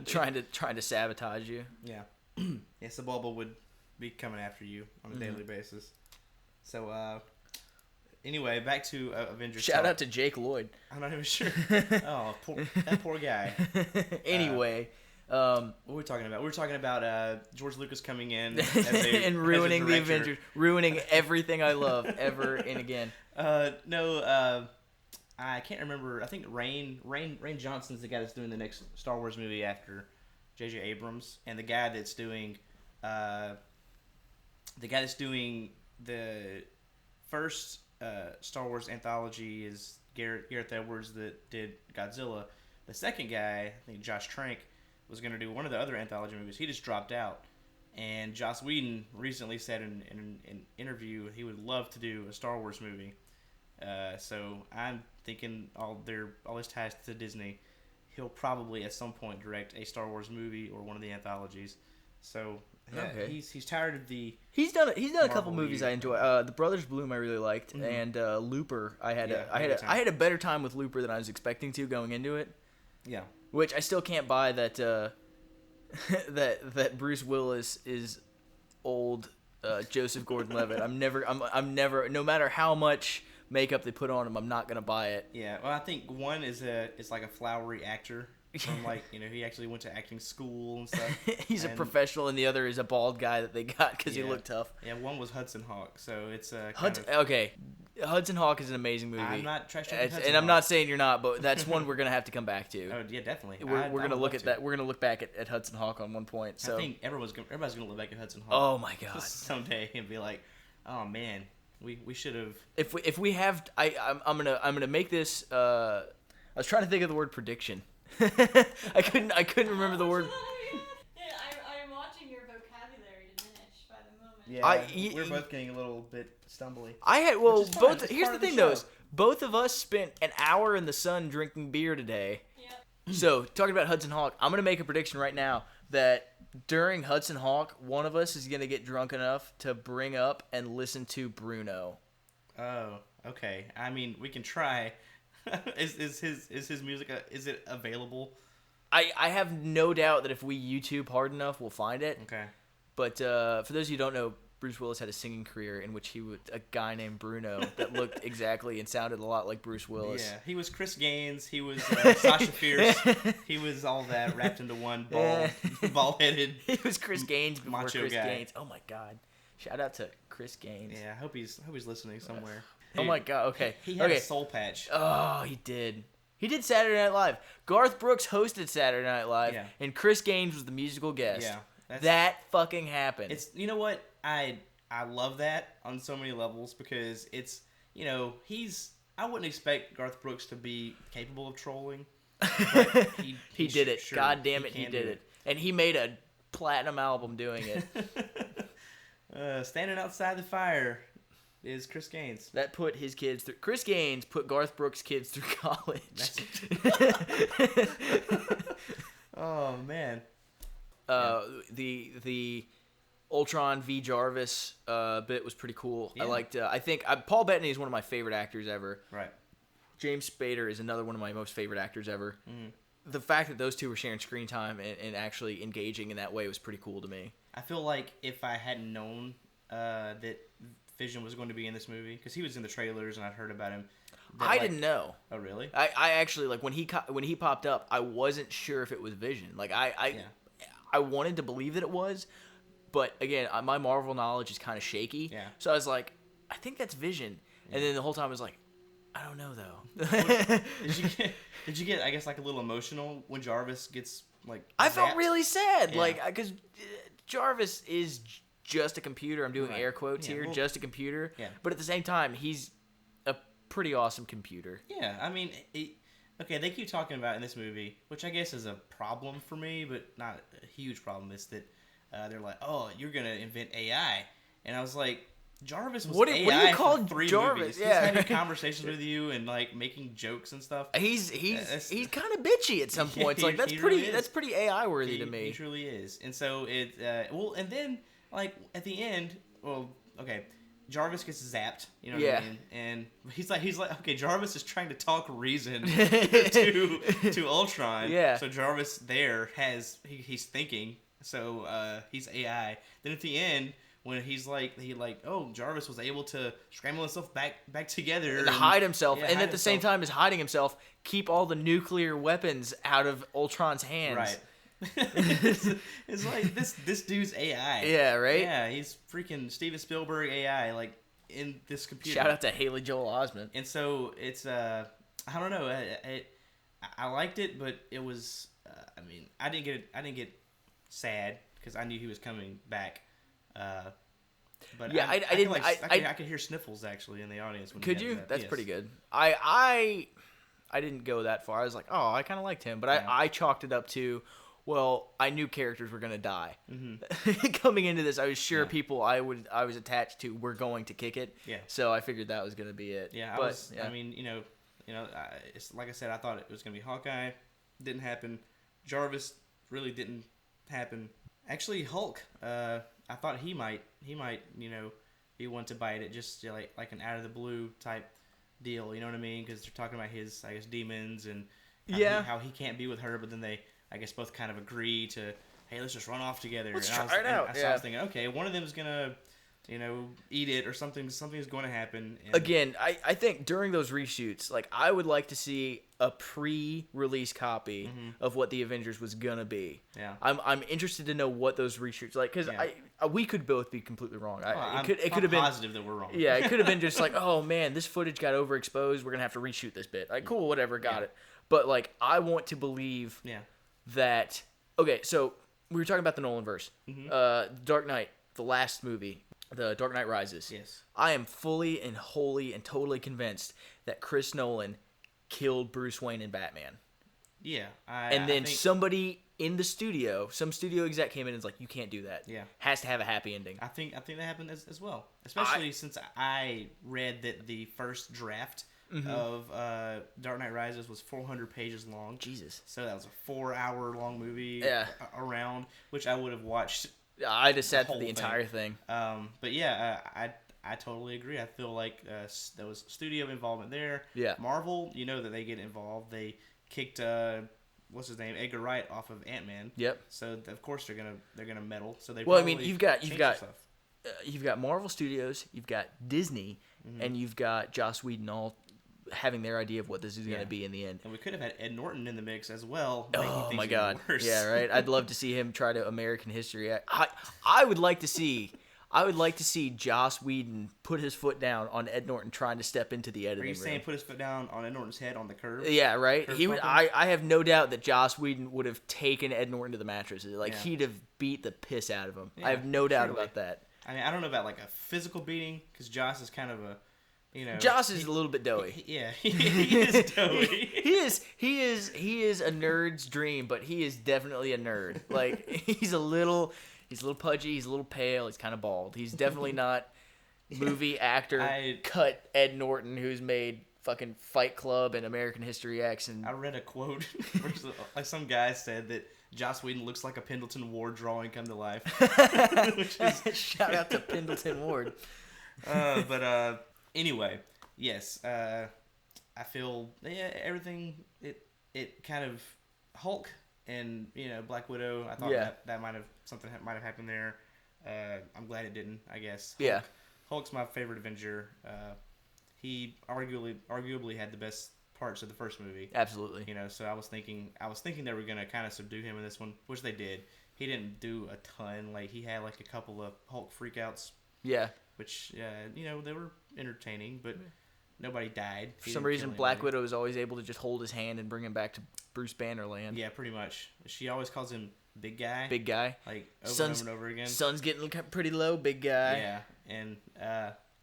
trying to sabotage you. Yeah. Yeah, Sebulba would be coming after you on a daily basis. So, anyway, back to Avengers. Shout out to Jake Lloyd. I'm not even sure. Oh, that poor guy. Anyway, what were we talking about? We were talking about George Lucas coming in and ruining the Avengers, ruining everything I love ever and again. No, I can't remember. I think Rain Johnson's the guy that's doing the next Star Wars movie after J.J. Abrams, and the guy that's doing the first Star Wars anthology is Gareth Edwards that did Godzilla. The second guy, I think Josh Trank, was going to do one of the other anthology movies. He just dropped out. And Joss Whedon recently said in an interview he would love to do a Star Wars movie. So I'm thinking all his ties to Disney, he'll probably at some point direct a Star Wars movie or one of the anthologies. So he's tired of the. He's done a couple movies I enjoy. The Brothers Bloom I really liked, and Looper. I had a better time with Looper than I was expecting to going into it. Yeah. Which I still can't buy that that Bruce Willis is old Joseph Gordon-Levitt. I'm never. No matter how much makeup they put on him, I'm not gonna buy it. Yeah. Well, I think one is like a flowery actor. From he actually went to acting school and stuff. He's a professional, and the other is a bald guy that they got because he looked tough. Yeah, one was Hudson Hawk, so it's okay. Hudson Hawk is an amazing movie. I'm not trash talking Hudson and I'm not saying you're not, but that's one we're gonna have to come back to. Oh yeah, definitely. We're gonna look at that. We're gonna look back at Hudson Hawk on one point. So I think everybody's gonna look back at Hudson Hawk. Oh my god! Someday and be like, Oh man, we should have. If we have, I'm gonna make this. I was trying to think of the word prediction. I couldn't remember the word. I'm watching your vocabulary diminish by the moment. Yeah, we're both getting a little bit stumbly. Here's the thing though. Is both of us spent an hour in the sun drinking beer today. Yep. So talking about Hudson Hawk, I'm gonna make a prediction right now that during Hudson Hawk, one of us is gonna get drunk enough to bring up and listen to Bruno. Oh, okay. I mean, we can try. Is his music? Is it available? I have no doubt that if we YouTube hard enough, we'll find it. Okay. But for those of you who don't know, Bruce Willis had a singing career in which he was a guy named Bruno that looked exactly and sounded a lot like Bruce Willis. Yeah, he was Chris Gaines. He was Sasha Fierce. He was all that wrapped into one bald-headed. He was Chris Gaines before macho Chris guy. Gaines. Oh my God! Shout out to Chris Gaines. Yeah, I hope he's listening somewhere. Oh my God! Okay. He had a soul patch. Oh, he did. He did Saturday Night Live. Garth Brooks hosted Saturday Night Live, and Chris Gaines was the musical guest. Yeah, that fucking happened. It's what I love that on so many levels because it's I wouldn't expect Garth Brooks to be capable of trolling. But he did it. Sure, God damn it, he did it. And he made a platinum album doing it. Standing outside the fire is Chris Gaines. That put his kids through. Chris Gaines put Garth Brooks' kids through college. Oh man. The Ultron v Jarvis bit was pretty cool. Yeah. I liked. I think Paul Bettany is one of my favorite actors ever. Right. James Spader is another one of my most favorite actors ever. Mm. The fact that those two were sharing screen time and actually engaging in that way was pretty cool to me. I feel like if I hadn't known that Vision was going to be in this movie, because he was in the trailers and I'd heard about him. I didn't know. Oh really? I actually when he popped up, I wasn't sure if it was Vision. Like I wanted to believe that it was, but again, my Marvel knowledge is kind of shaky. Yeah. So I was like, I think that's Vision, and then the whole time I was like, I don't know though. Did you get I guess like a little emotional when Jarvis gets like? I felt really sad, Yeah. like because Jarvis is just a computer. I'm doing air quotes here, just a computer. Yeah. But at the same time, he's a pretty awesome computer. Yeah, I mean, okay, they keep talking about in this movie, which I guess is a problem for me, but not a huge problem, is that they're like, oh, you're going to invent AI. And I was like, Jarvis was AI what do you call for 3 Jarvis? movies. Yeah. He's having conversations with you and like making jokes and stuff. He's kind of bitchy at some points. Like that's pretty AI worthy to me. He truly is. And so it and then like at the end, okay, Jarvis gets zapped, you know what I mean? And he's like, okay, Jarvis is trying to talk reason to Ultron. Yeah. So Jarvis he's thinking, so he's AI. Then at the end, when Jarvis was able to scramble himself back together and hide himself, yeah, and at the same time as hiding himself, keep all the nuclear weapons out of Ultron's hands. Right. it's like this dude's AI. Yeah, right? Yeah, he's freaking Steven Spielberg AI, like in this computer. Shout out to Haley Joel Osment. And so it's I don't know, I liked it, but it was I mean, I didn't get sad because I knew he was coming back. But yeah, I could hear sniffles actually in the audience. When could you? That's pretty good. I didn't go that far. I was like, oh, I kind of liked him, but I chalked it up to, well, I knew characters were gonna die. Mm-hmm. Coming into this, I was sure people I was attached to were going to kick it. Yeah. So I figured that was gonna be it. Yeah. I mean, it's like I said, I thought it was gonna be Hawkeye. Didn't happen. Jarvis really didn't happen. Actually, Hulk. I thought he might be one to bite it, just like an out of the blue type deal. You know what I mean? Because they're talking about his, I guess, demons and how he can't be with her, but then they, I guess, both kind of agree to, hey, let's just run off together. Let's try it out. I was thinking, okay, one of them is gonna, eat it or something. Something is going to happen. And again, I think during those reshoots, like I would like to see a pre-release copy of what the Avengers was gonna be. Yeah, I'm interested to know what those reshoots like because we could both be completely wrong. It could have been positive that we're wrong. Yeah, it could have been just like, oh man, this footage got overexposed. We're gonna have to reshoot this bit. Like, cool, whatever, got it. But like, I want to believe that. Okay, so we were talking about the Nolan verse, Dark Knight, the last movie. The Dark Knight Rises. Yes. I am fully and wholly and totally convinced that Chris Nolan killed Bruce Wayne in Batman. Yeah. And then somebody in the studio, some studio exec came in and was like, you can't do that. Yeah. Has to have a happy ending. I think that happened as well. Especially since I read that the first draft of Dark Knight Rises was 400 pages long. Jesus. So that was a 4-hour long movie around, which I would have watched. I just sat through the entire thing. But yeah, I totally agree. I feel like there was studio involvement there. Yeah. Marvel, you know that they get involved. They kicked what's his name, Edgar Wright off of Ant-Man. Yep. So of course they're gonna meddle. So they well, I probably mean, you've got Marvel Studios, you've got Disney, and you've got Joss Whedon all having their idea of what this is going to be in the end. And we could have had Ed Norton in the mix as well. Oh my God! Yeah, right. I'd love to see him try to American history. I would like to see. I would like to see Joss Whedon put his foot down on Ed Norton trying to step into the editing room. Are you saying put his foot down on Ed Norton's head on the curb? Yeah, right. He would. I have no doubt that Joss Whedon would have taken Ed Norton to the mattresses. Like he'd have beat the piss out of him. Yeah, I have no doubt about that. I mean, I don't know about like a physical beating because Joss is kind of a. Joss is a little bit doughy. He is doughy. he is a nerd's dream, but he is definitely a nerd. Like he's a little pudgy, he's a little pale, he's kind of bald. He's definitely not movie actor cut Ed Norton, who's made fucking Fight Club and American History X. And I read a quote where like some guy said that Joss Whedon looks like a Pendleton Ward drawing come to life. Shout out to Pendleton Ward. But anyway, yes, I feel everything it kind of Hulk and Black Widow. I thought that something might have happened there. I'm glad it didn't. I guess. Hulk's my favorite Avenger. He arguably had the best parts of the first movie. Absolutely. So I was thinking they were gonna kind of subdue him in this one, which they did. He didn't do a ton. Like he had like a couple of Hulk freakouts. Yeah. Which they were entertaining, but nobody died. For some reason, Black Widow is always able to just hold his hand and bring him back to Bruce Banner land. Yeah, pretty much. She always calls him Big Guy. Big Guy. Like over and over again. Sun's getting pretty low, Big Guy. Yeah, and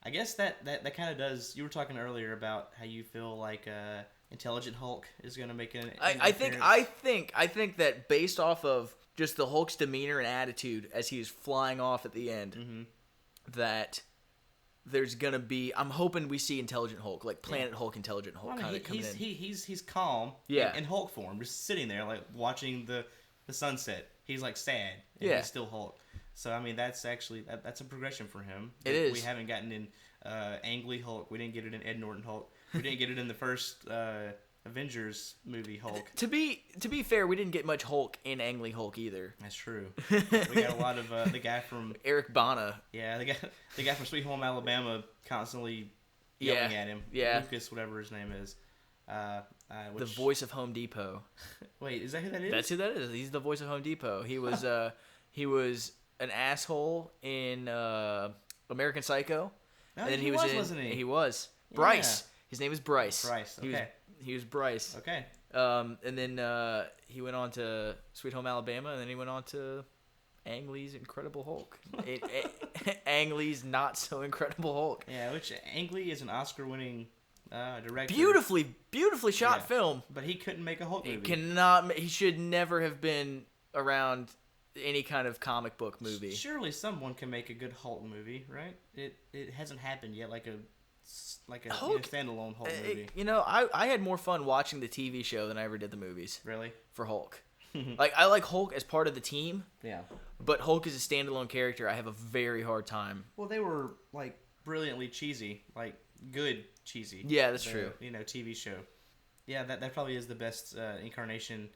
I guess that kind of does. You were talking earlier about how you feel like Intelligent Hulk is going to make an I think that based off of just the Hulk's demeanor and attitude as he is flying off at the end, that there's gonna be. I'm hoping we see Intelligent Hulk, like Planet Hulk, Intelligent Hulk, kind of coming in. He's calm. In Hulk form, just sitting there like watching the sunset. He's like sad. And he's still Hulk. So I mean, that's actually that's a progression for him. It is. We haven't gotten in Ang Lee Hulk. We didn't get it in Ed Norton Hulk. We didn't get it in the first Avengers movie Hulk. To be fair, we didn't get much Hulk in Ang Lee Hulk either. That's true. We got a lot of the guy from Eric Bana. Yeah, the guy from Sweet Home Alabama constantly yelling at him. Yeah, Lucas, whatever his name is. The voice of Home Depot. Wait, is that who that is? That's who that is. He's the voice of Home Depot. He was an asshole in American Psycho. No, and then he was, wasn't he? He was. Bryce. His name is Bryce. Bryce. Okay. He was Bryce. Okay. And then he went on to Sweet Home Alabama, and then he went on to Ang Lee's Incredible Hulk. Ang Lee's Not So Incredible Hulk. Yeah, which Ang Lee is an Oscar-winning director. Beautifully shot film. But he couldn't make a Hulk movie. He should never have been around any kind of comic book movie. Surely someone can make a good Hulk movie, right? It hasn't happened yet, like a Hulk, standalone Hulk movie. I had more fun watching the TV show than I ever did the movies. Really? For Hulk. Like, I like Hulk as part of the team. Yeah. But Hulk as a standalone character, I have a very hard time. Well, they were, like, brilliantly cheesy. Like, good cheesy. Yeah, that's true. TV show. Yeah, that probably is the best incarnation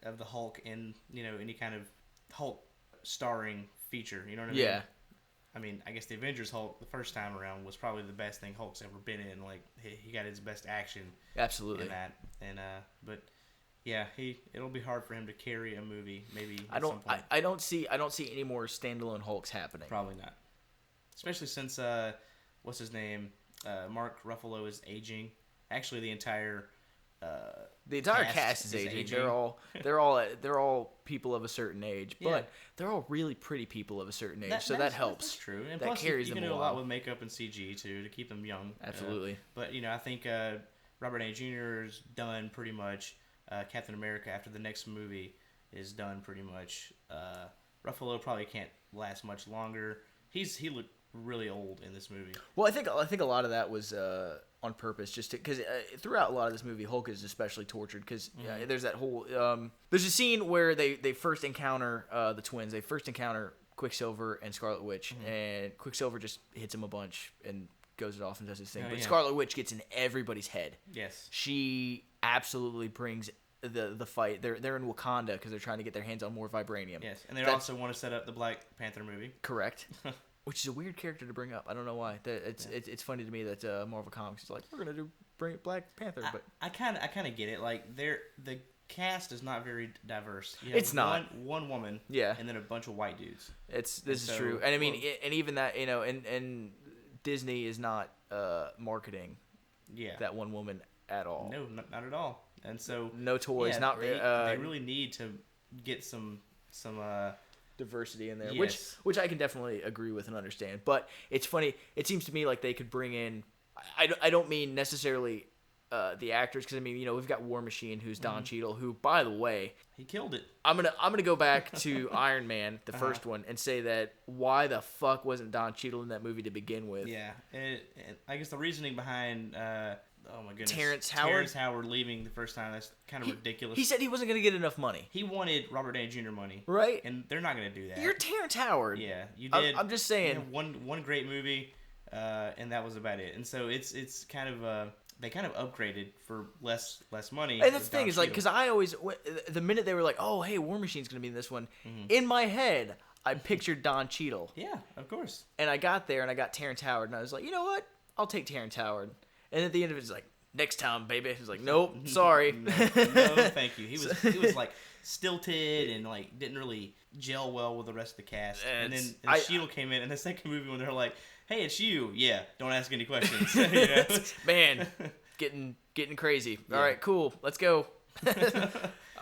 of the Hulk in, any kind of Hulk starring feature. You know what I mean? Yeah. I mean, I guess the Avengers Hulk the first time around was probably the best thing Hulk's ever been in. Like, he got his best action. Absolutely. In that, and but yeah, it'll be hard for him to carry a movie. Maybe I don't see any more standalone Hulks happening. Probably not. Especially since what's his name, Mark Ruffalo is aging. Actually, the entire The entire cast cast is is aging. aging. They're all people of a certain age, but Yeah. they're all really pretty people of a certain age, so that that's- helps. That's true. And that plus, carries you them can a do a while. lot with makeup and CG too to keep them young. Absolutely. But I think Robert A. Jr. is done pretty much. Captain America after the next movie is done pretty much. Ruffalo probably can't last much longer. He looked really old in this movie. Well, I think a lot of that was on purpose, just because throughout a lot of this movie, Hulk is especially tortured because there's that whole there's a scene where they first encounter the twins. They first encounter Quicksilver and Scarlet Witch, and Quicksilver just hits him a bunch and goes off and does his thing. But Scarlet Witch gets in everybody's head. Yes, she absolutely brings the fight. They're in Wakanda because they're trying to get their hands on more vibranium. Yes, and they also want to set up the Black Panther movie. Correct. Which is a weird character to bring up. I don't know why. It's funny to me that Marvel Comics is like, we're gonna bring Black Panther, but I kind of get it. Like the cast is not very diverse. You It's not. one woman. Yeah. And then a bunch of white dudes. This is true. And I mean, and even that, and Disney is not marketing that one woman at all. No, not at all. And so no toys. They really need to get some diversity in there, yes. which I can definitely agree with and understand. But it's funny. It seems to me like they could bring in. I don't mean necessarily the actors, because I mean, we've got War Machine, who's Don Cheadle, who, by the way, he killed it. I'm gonna go back to Iron Man, the first one, and say that why the fuck wasn't Don Cheadle in that movie to begin with? Yeah, and I guess the reasoning behind oh my goodness, Terrence Howard leaving the first time, that's kind of ridiculous. He said he wasn't gonna get enough money. He wanted Robert Downey Jr. money, right? And they're not gonna do that. You're Terrence Howard. Yeah, you did. I'm just saying, one great movie, and that was about it. And so it's kind of they kind of upgraded for less money. And that's the thing is, like, because I always, the minute they were like, oh, hey, War Machine's going to be in this one, in my head, I pictured Don Cheadle. Yeah, of course. And I got there, and I got Terrence Howard, and I was like, you know what? I'll take Terrence Howard. And at the end of it, it's like, next time, baby. He's like, nope, sorry. no, thank you. He was like stilted and like didn't really gel well with the rest of the cast. And then Cheadle came in in the second movie when they're like, hey, it's you. Yeah, don't ask any questions. Man, getting crazy. Yeah. All right, cool. Let's go.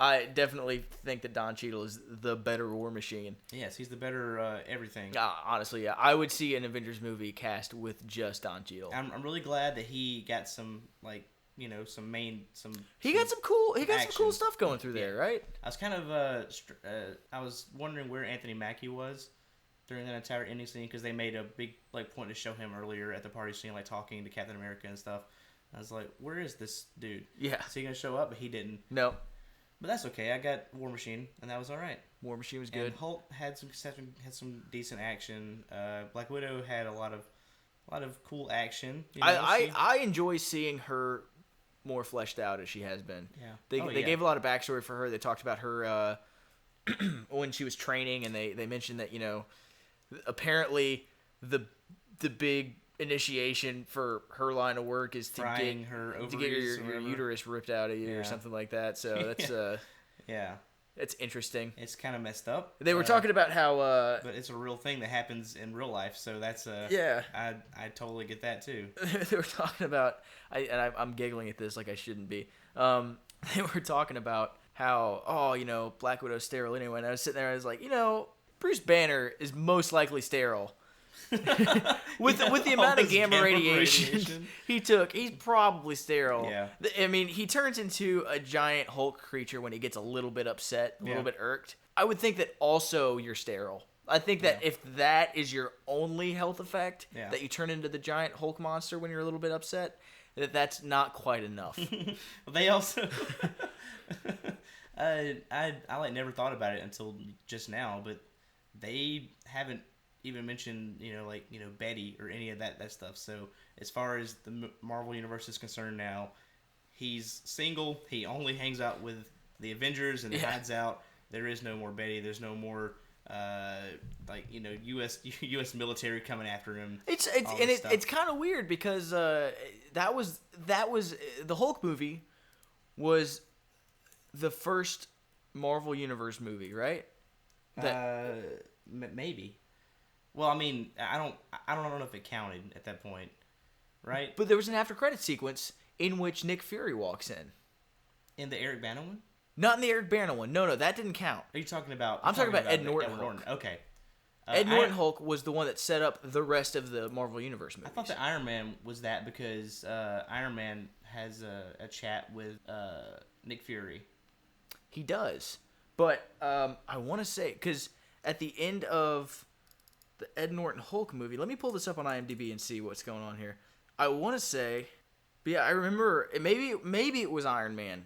I definitely think that Don Cheadle is the better War Machine. Yes, he's the better everything. Honestly, yeah. I would see an Avengers movie cast with just Don Cheadle. I'm really glad that he got some, like, some got some cool stuff going through there, right? I was kind of I was wondering where Anthony Mackie was during that entire ending scene, because they made a big point to show him earlier at the party scene, like talking to Captain America and stuff. I was like, where is this dude? Yeah. Is he gonna show up? But he didn't. No. But that's okay. I got War Machine, and that was all right. War Machine was good. And Hulk had some decent action. Black Widow had a lot of cool action. I enjoy seeing her more fleshed out as she has been. Yeah. They gave a lot of backstory for her. They talked about her when she was training, and they mentioned that apparently the big initiation for her line of work is to get your uterus ripped out of you or something like that. So that's it's interesting. It's kind of messed up. They were talking about how but it's a real thing that happens in real life, so that's I totally get that too. They were talking about I'm giggling at this like I shouldn't be. They were talking about how Black Widow's sterile anyway, and I was sitting there, I was like, Bruce Banner is most likely sterile. with the amount of gamma radiation he took, he's probably sterile. Yeah. I mean, he turns into a giant Hulk creature when he gets a little bit upset, a little bit irked. I would think that also you're sterile. I think that if that is your only health effect, that you turn into the giant Hulk monster when you're a little bit upset, that's not quite enough. They also I never thought about it until just now, but they haven't even mentioned Betty or any of that stuff. So as far as the Marvel universe is concerned now, he's single. He only hangs out with the Avengers and hides out. There is no more Betty. There's no more U.S. military coming after him. It's kind of weird because that was the Hulk movie was the first Marvel Universe movie, right? Maybe. Well, I mean, I don't know if it counted at that point, right? But there was an after credit sequence in which Nick Fury walks in. In the Eric Bana one? Not in the Eric Bana one. No, that didn't count. Are you talking about? I'm talking about Ed the Norton Edward Hulk. Okay. Ed Norton Hulk was the one that set up the rest of the Marvel Universe movies. I thought that Iron Man was that because Iron Man has a chat with Nick Fury. He does. But I want to say, because at the end of the Ed Norton Hulk movie, let me pull this up on IMDb and see what's going on here. I want to say, but yeah, I remember, maybe it was Iron Man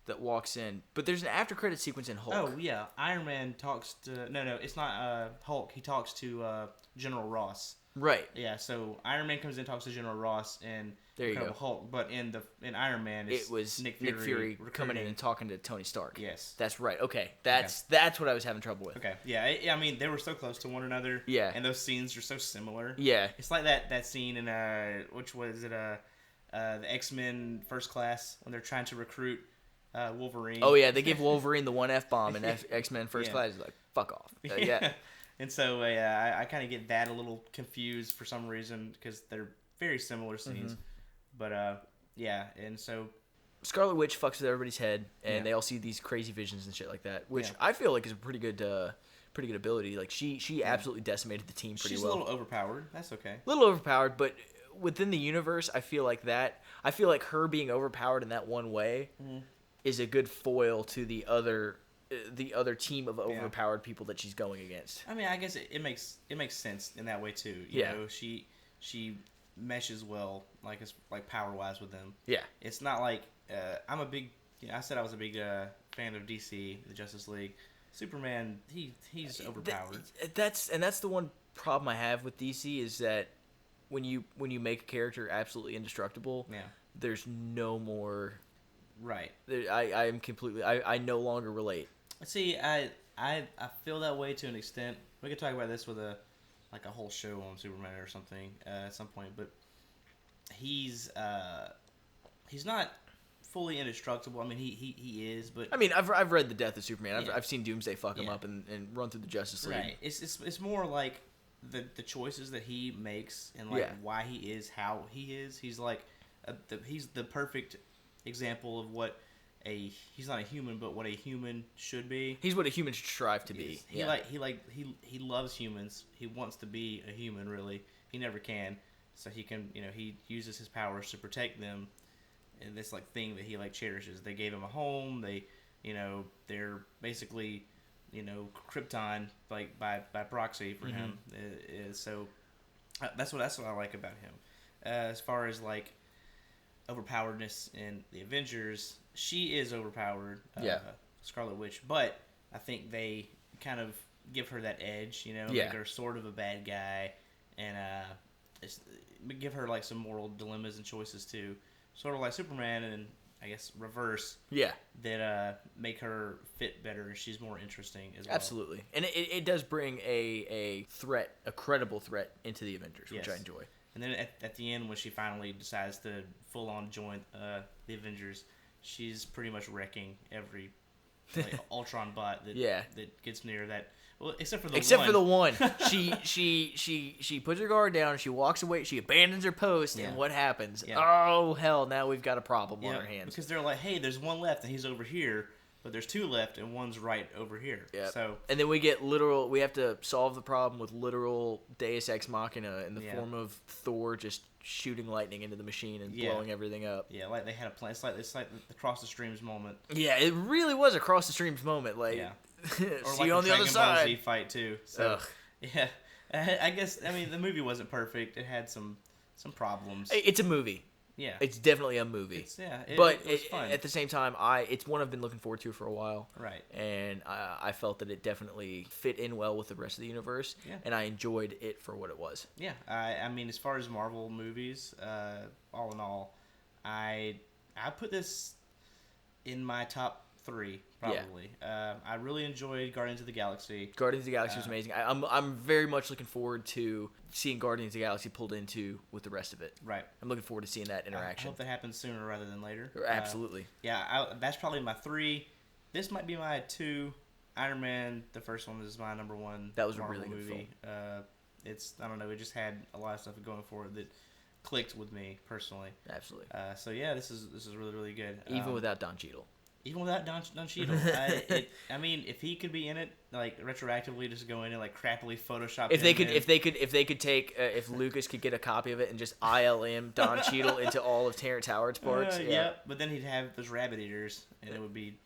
that walks in, but there's an after credit sequence in Hulk. Oh yeah, Iron Man talks to no, it's not Hulk. He talks to General Ross. Right. Yeah, so Iron Man comes in, talks to General Ross, and there you go. Hulk. But in Iron Man, it was Nick Fury coming in and talking to Tony Stark. Yes, that's right. Okay, that's what I was having trouble with. Okay, yeah, I mean they were so close to one another. Yeah, and those scenes are so similar. Yeah, it's like that scene in which was it the X-Men First Class when they're trying to recruit Wolverine. Oh yeah, they give Wolverine the one F-bomb in X-Men First Class. He's like, fuck off. Yeah. And so I kind of get that a little confused for some reason because they're very similar scenes. Mm-hmm. But yeah, and so Scarlet Witch fucks with everybody's head, and they all see these crazy visions and shit like that, which I feel like is a pretty good ability. Like she absolutely decimated the team pretty well. She's a little overpowered. That's okay. A little overpowered, but within the universe, I feel like her being overpowered in that one way is a good foil to the other team of overpowered people that she's going against. I mean, I guess it makes sense in that way too. You know, she meshes well, like power wise with them. Yeah, it's not like I'm a big. I said I was a big fan of DC, the Justice League. Superman, he's overpowered. That's the one problem I have with DC is that when you make a character absolutely indestructible, there's no more. Right. I am completely. I no longer relate. See, I feel that way to an extent. We could talk about this with a whole show on Superman or something at some point. But he's not fully indestructible. I mean, he is, but I mean, I've read The Death of Superman. I've seen Doomsday fuck him up and run through the Justice League. Right. It's more like the choices that he makes and why he is how he is. He's like he's the perfect example of what he's not a human, but what a human should be. He's what a human should strive to be. He loves humans. He wants to be a human. Really, he never can. So he can, he uses his powers to protect them. And this thing that he cherishes. They gave him a home. They, they're basically, Krypton by proxy for him. So that's what I like about him. As far as overpoweredness in the Avengers, she is overpowered. Scarlet Witch, but I think they kind of give her that edge, make her sort of a bad guy, and give her some moral dilemmas and choices too, sort of like Superman, and I guess reverse. Yeah, that make her fit better, and she's more interesting as well. Absolutely, and it does bring a threat, a credible threat into the Avengers, which I enjoy. And then at the end, when she finally decides to full on join the Avengers, she's pretty much wrecking every Ultron bot that gets near that. Well, except for the one. She puts her guard down. She walks away. She abandons her post, and what happens? Yeah. Oh hell! Now we've got a problem on our hands. Because they're like, hey, there's one left, and he's over here. But there's two left, and one's right over here. Yeah. So and then we get literal. We have to solve the problem with literal Deus Ex Machina in the form of Thor just shooting lightning into the machine and blowing everything up. Yeah, like they had a plan. It's like the Cross the Streams moment. Yeah, it really was a Cross the Streams moment. Or see you on the other side. Z fight too. So yeah, I guess the movie wasn't perfect. It had some problems. It's a movie. Yeah, it's definitely a movie. It was fun. At the same time, it's one I've been looking forward to for a while. Right. And I felt that it definitely fit in well with the rest of the universe. Yeah. And I enjoyed it for what it was. Yeah. I mean, as far as Marvel movies, all in all, I put this in my top 3 probably. Yeah. I really enjoyed Guardians of the Galaxy. Guardians of the Galaxy was amazing. I'm very much looking forward to seeing Guardians of the Galaxy pulled into with the rest of it. Right. I'm looking forward to seeing that interaction. I hope that happens sooner rather than later. Absolutely. That's probably my 3. This might be my 2. Iron Man, the first one, is my number 1. That was Marvel a really good movie. It's I don't know. It just had a lot of stuff going for it that clicked with me personally. Absolutely. So yeah, this is really really good. Even without Don Cheadle. even without Don Cheadle, I mean, if he could be in it, like retroactively, just go in and like crappily Photoshop. If they could take, if Lucas could get a copy of it and just ILM Don Cheadle into all of Terrence Howard's parts, yeah. But then he'd have those rabbit eaters, and it would be.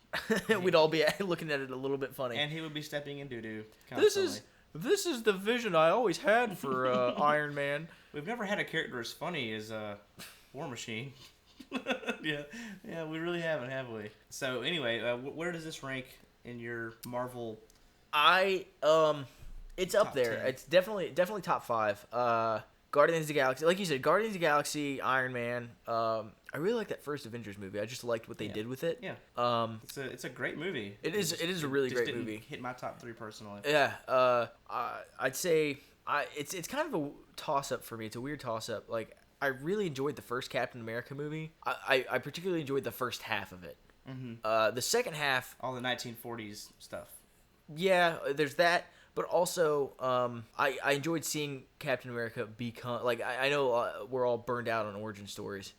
We'd all be looking at it a little bit funny. And he would be stepping in doo-doo constantly. This is the vision I always had for Iron Man. We've never had a character as funny as War Machine. yeah, we really haven't, have we? So anyway, where does this rank in your Marvel? It's up there. 10. It's definitely top 5. Guardians of the Galaxy, like you said, Guardians of the Galaxy, Iron Man. I really like that first Avengers movie. I just liked what they did with it. Yeah. It's a great movie. It is a really great movie. Hit my top 3 personally. Yeah. I'd say it's kind of a toss up for me. It's a weird toss up. Like, I really enjoyed the first Captain America movie. I particularly enjoyed the first half of it. Mm-hmm. The second half, all the 1940s stuff. Yeah, there's that. But also, I enjoyed seeing Captain America become, like, I know we're all burned out on origin stories,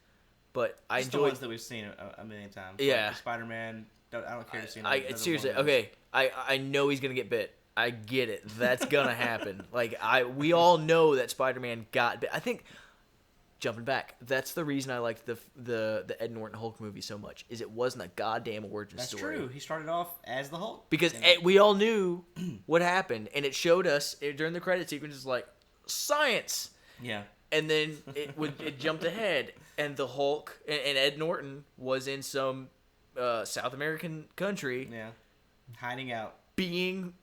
but I enjoyed the ones that we've seen a million times. Yeah, like Spider-Man. I don't care to see. Another seriously, one okay. I know he's gonna get bit. I get it. That's gonna happen. Like, we all know that Spider-Man got bit. I think. Jumping back, that's the reason I liked the Ed Norton Hulk movie so much. Is it wasn't a goddamn origin story. That's true. He started off as the Hulk because we all knew what happened, and it showed us during the credit sequences like science. Yeah. And then it jumped ahead, and the Hulk and Ed Norton was in some South American country. Yeah. Hiding out. Being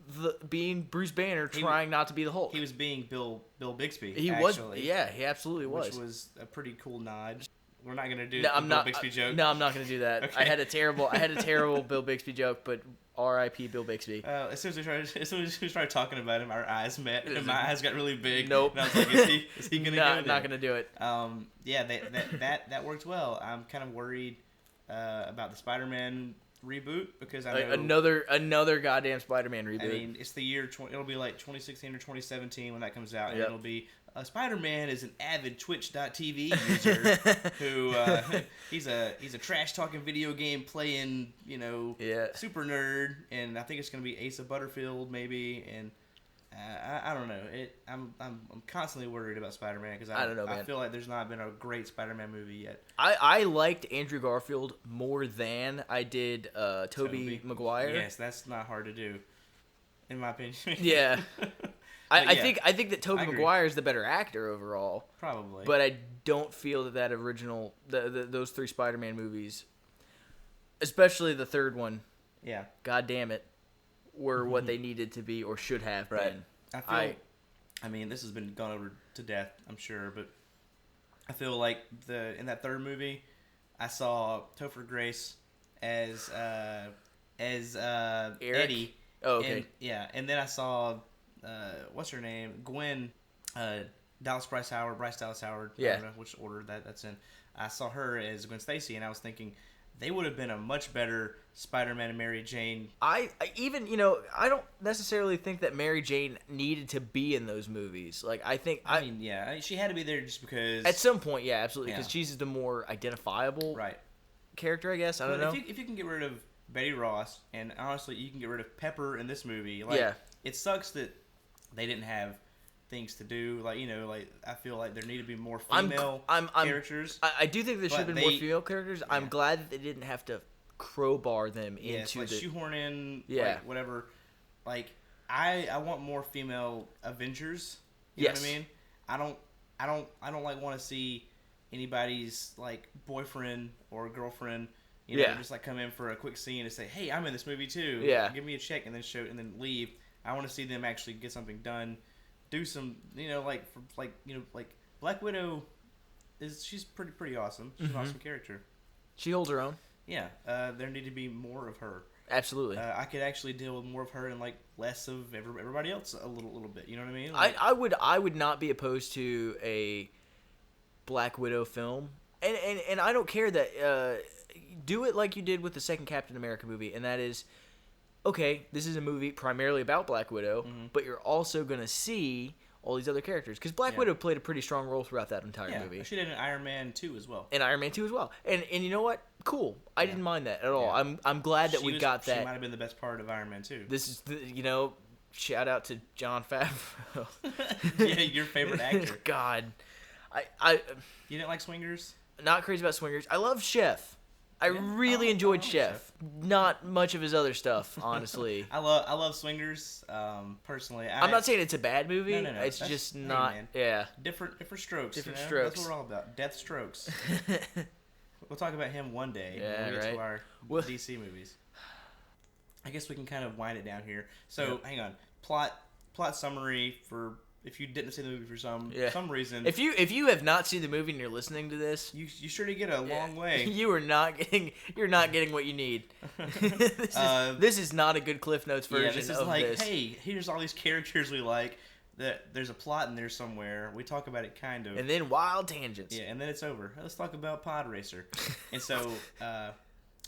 Bruce Banner, trying not to be the Hulk. He was being Bill Bixby. He absolutely was. Which was a pretty cool nod. We're not gonna do the Bill Bixby joke. No, I'm not gonna do that. Okay. I had a terrible Bill Bixby joke, but R.I.P. Bill Bixby. As soon as we started talking about him, our eyes met, and my eyes got really big. Nope. And I was like, is he gonna go there? Not gonna do it. Yeah, that worked well. I'm kind of worried about the Spider-Man reboot because I know another goddamn Spider-Man reboot. I mean, it's the year it'll be like 2016 or 2017 when that comes out, and Yep. it'll be Spider-Man is an avid Twitch.tv user who he's a trash talking video game playing super nerd, and I think it's gonna be Asa Butterfield maybe, and I don't know. I'm constantly worried about Spider-Man because I don't know, man. I feel like there's not been a great Spider-Man movie yet. I liked Andrew Garfield more than I did Tobey Maguire. Yes, that's not hard to do, in my opinion. Yeah. I think that Tobey Maguire is the better actor overall. Probably. But I don't feel that original those 3 Spider-Man movies, especially the third one. Yeah. God damn it. Were what they needed to be or should have been. I mean, this has been gone over to death, I'm sure, but I feel like in that third movie, I saw Topher Grace as Eddie. Oh, okay. And then I saw what's her name, Gwen, Bryce Dallas Howard. Yeah. I don't know which order that's in. I saw her as Gwen Stacy, and I was thinking they would have been a much better Spider-Man and Mary Jane. I don't necessarily think that Mary Jane needed to be in those movies. Like, I think she had to be there just because at some point, yeah, absolutely, because she's the more identifiable character, I guess. I don't know. If you can get rid of Betty Ross, and honestly, you can get rid of Pepper in this movie. Like, it sucks that they didn't have things to do. Like, I feel like there need to be more female characters. I do think there should have been more female characters. Yeah. I'm glad that they didn't have to crowbar them into like shoehorn in, like, whatever. Like, I want more female Avengers. You know what I mean? I don't like want to see anybody's like boyfriend or girlfriend. Just like come in for a quick scene and say, "Hey, I'm in this movie too. Yeah, give me a check," and then leave. I want to see them actually get something done. Do some, like Black Widow she's pretty awesome. She's an awesome character. She holds her own. Yeah, there need to be more of her. Absolutely. I could actually deal with more of her and like less of everybody else a little bit. You know what I mean? Like, I would not be opposed to a Black Widow film, and I don't care that do it like you did with the second Captain America movie, and that is. Okay, this is a movie primarily about Black Widow, but you're also going to see all these other characters. Because Black Widow played a pretty strong role throughout that entire movie. She did in Iron Man 2 as well. And you know what? cool. I didn't mind that at all. Yeah. I'm glad that we got that. She might have been the best part of Iron Man 2. This is shout out to Jon Favreau. Yeah, your favorite actor. God, I You didn't like Swingers? not crazy about Swingers. I love Chef. I really enjoyed Chef. Not much of his other stuff, honestly. I love Swingers. Personally, I'm not saying it's a bad movie. No. It's just not. Man. Yeah. Different strokes. Different That's strokes. what we're all about. Death strokes. We'll talk about him one day Yeah, when we get right. to our DC movies. I guess we can kind of wind it down here. So hang on. Plot summary for if you didn't see the movie for some reason. If you have not seen the movie and you're listening to this, you sure to get a long way. You're not getting what you need. This is not a good Cliff Notes version this is of like, this. hey, here's all these characters we like. That there's a plot in there somewhere. We talk about it kind of. And then wild tangents. Yeah, and then it's over. Let's talk about Pod Racer. And so,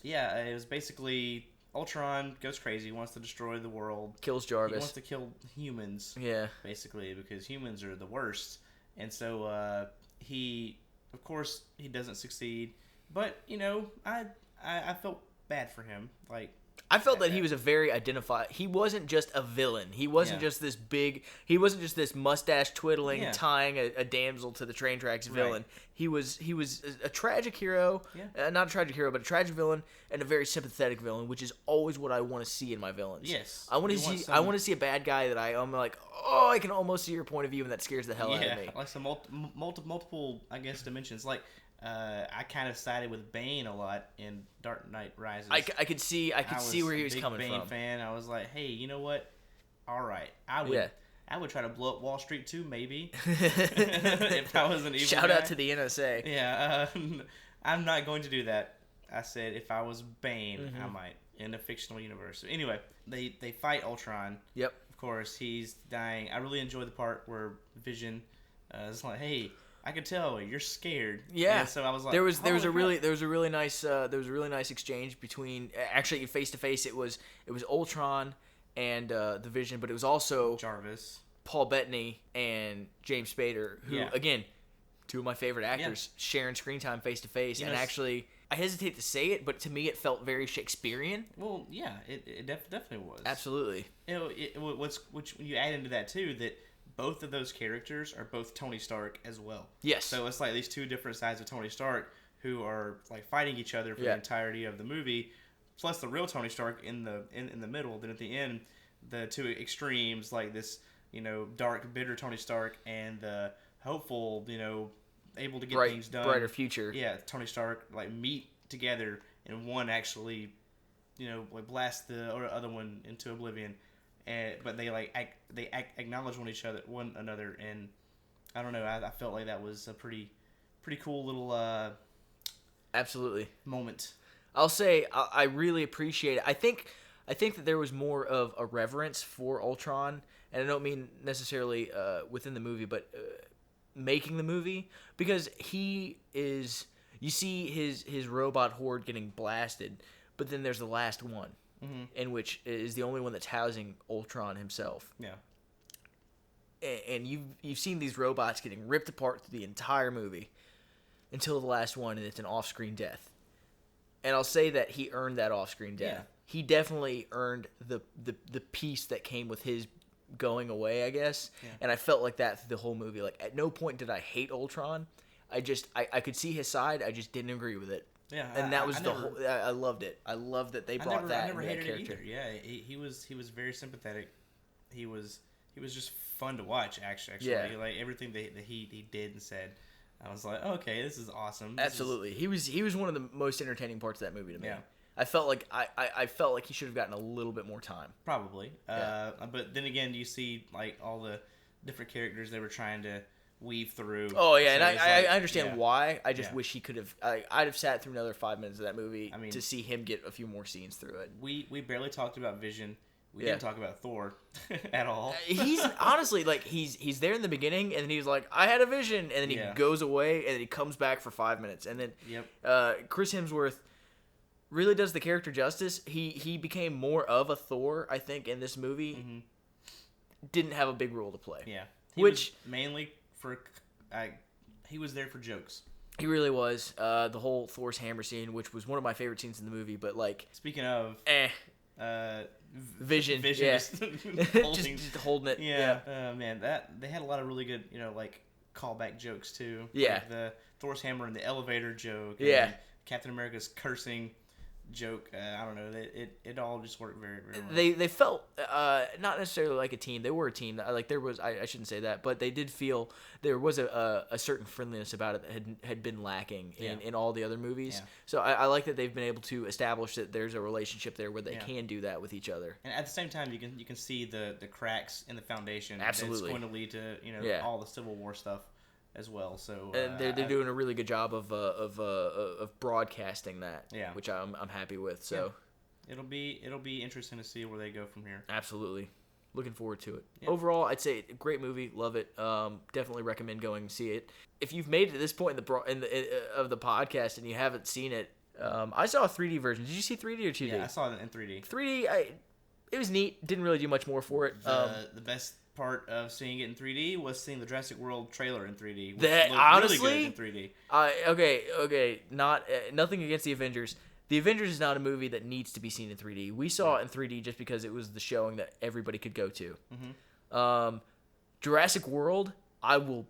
it was basically Ultron goes crazy, wants to destroy the world. Kills Jarvis. He wants to kill humans. Yeah. Basically, because humans are the worst. And so he doesn't succeed. But I felt bad for him. Like. I felt that he was a very identified. He wasn't just a villain. He wasn't just this big. He wasn't just this mustache twiddling, tying a damsel to the train tracks villain. Right. He was a tragic hero. Yeah. Not a tragic hero, but a tragic villain and a very sympathetic villain, which is always what I want to see in my villains. Yes. I want to see a bad guy that I'm like, oh, I can almost see your point of view, and that scares the hell out of me. Like some multiple, I guess, dimensions. Like. I kind of sided with Bane a lot in Dark Knight Rises. I could see where he was coming Bane from. Fan. I was like, hey, you know what? All right, I would try to blow up Wall Street too, maybe. If I was an evil Shout guy. out to the NSA. Yeah, I'm not going to do that. I said if I was Bane, I might in a fictional universe. So anyway, they fight Ultron. Yep. Of course, he's dying. I really enjoyed the part where Vision is like, hey. I could tell you're scared. Yeah. And so I was like, there was a really nice exchange between actually face to face. It was Ultron and the Vision, but it was also Jarvis, Paul Bettany, and James Spader, who again, two of my favorite actors, sharing screen time face to face. And actually, I hesitate to say it, but to me, it felt very Shakespearean. Well, yeah, it definitely was. Absolutely. Which you add into that too that. Both of those characters are both Tony Stark as well. Yes. So it's like these two different sides of Tony Stark who are like fighting each other for the entirety of the movie, plus the real Tony Stark in the middle. Then at the end, the two extremes like this, dark, bitter Tony Stark and the hopeful, able to get things done, brighter future. Yeah, Tony Stark like meet together and one actually, like blast the other one into oblivion. But they acknowledge one another, and I don't know. I felt like that was a pretty cool little absolutely moment. I'll say I really appreciate it. I think that there was more of a reverence for Ultron, and I don't mean necessarily within the movie, but making the movie, because he is. You see his robot horde getting blasted, but then there's the last one. Mm-hmm. In which is the only one that's housing Ultron himself. Yeah. And you've seen these robots getting ripped apart through the entire movie until the last one, and it's an off-screen death. And I'll say that he earned that off-screen death. Yeah. He definitely earned the peace that came with his going away, I guess. Yeah. And I felt like that through the whole movie. Like at no point did I hate Ultron. I could see his side. I just didn't agree with it. Yeah, and that was whole. I loved it. I loved that they brought that. I never hated character. It either. Yeah, he was very sympathetic. He was just fun to watch. Actually, like everything that he did and said, I was like, okay, this is awesome. Absolutely, he was one of the most entertaining parts of that movie to me. Yeah. I felt like he should have gotten a little bit more time. Probably, but then again, you see like all the different characters they were trying to weave through. Oh yeah, so and I understand why. I just wish he could have. I'd have sat through another 5 minutes of that movie to see him get a few more scenes through it. We barely talked about Vision. We didn't talk about Thor at all. He's honestly like he's there in the beginning, and then he's like, I had a vision, and then he goes away, and then he comes back for 5 minutes, and then Chris Hemsworth really does the character justice. He became more of a Thor, I think, in this movie. Mm-hmm. Didn't have a big role to play. Yeah, which mainly. He was there for jokes. He really was. The whole Thor's hammer scene, which was one of my favorite scenes in the movie, but like, Speaking of, Vision, yeah. just holding, just holding it. yeah. Man, that they had a lot of really good, like callback jokes too. Yeah. Like the Thor's hammer and the elevator joke. Yeah. And Captain America's cursing joke. I don't know. It all just worked very, very well. They felt not necessarily like a team. They were a team. Like there was, I shouldn't say that, but they did feel there was a certain friendliness about it that had been lacking in all the other movies. Yeah. So I like that they've been able to establish that there's a relationship there where they can do that with each other. And at the same time, you can see the cracks in the foundation. Absolutely. That's going to lead to all the Civil War stuff as well. So and they're doing a really good job of broadcasting that. Yeah. Which I'm happy with. So it'll be interesting to see where they go from here. Absolutely. Looking forward to it. Yeah. Overall, I'd say great movie. Love it. Definitely recommend going and see it. If you've made it to this point of the podcast and you haven't seen it, I saw a 3D version. Did you see 3D or 2D? Yeah, I saw it in 3D. 3D, it was neat. Didn't really do much more for it. The best part of seeing it in 3D was seeing the Jurassic World trailer in 3D. Which That looked honestly, really good in 3D. Okay. Nothing against the Avengers. The Avengers is not a movie that needs to be seen in 3D. We saw it in 3D just because it was the showing that everybody could go to. Mm-hmm. Jurassic World, I will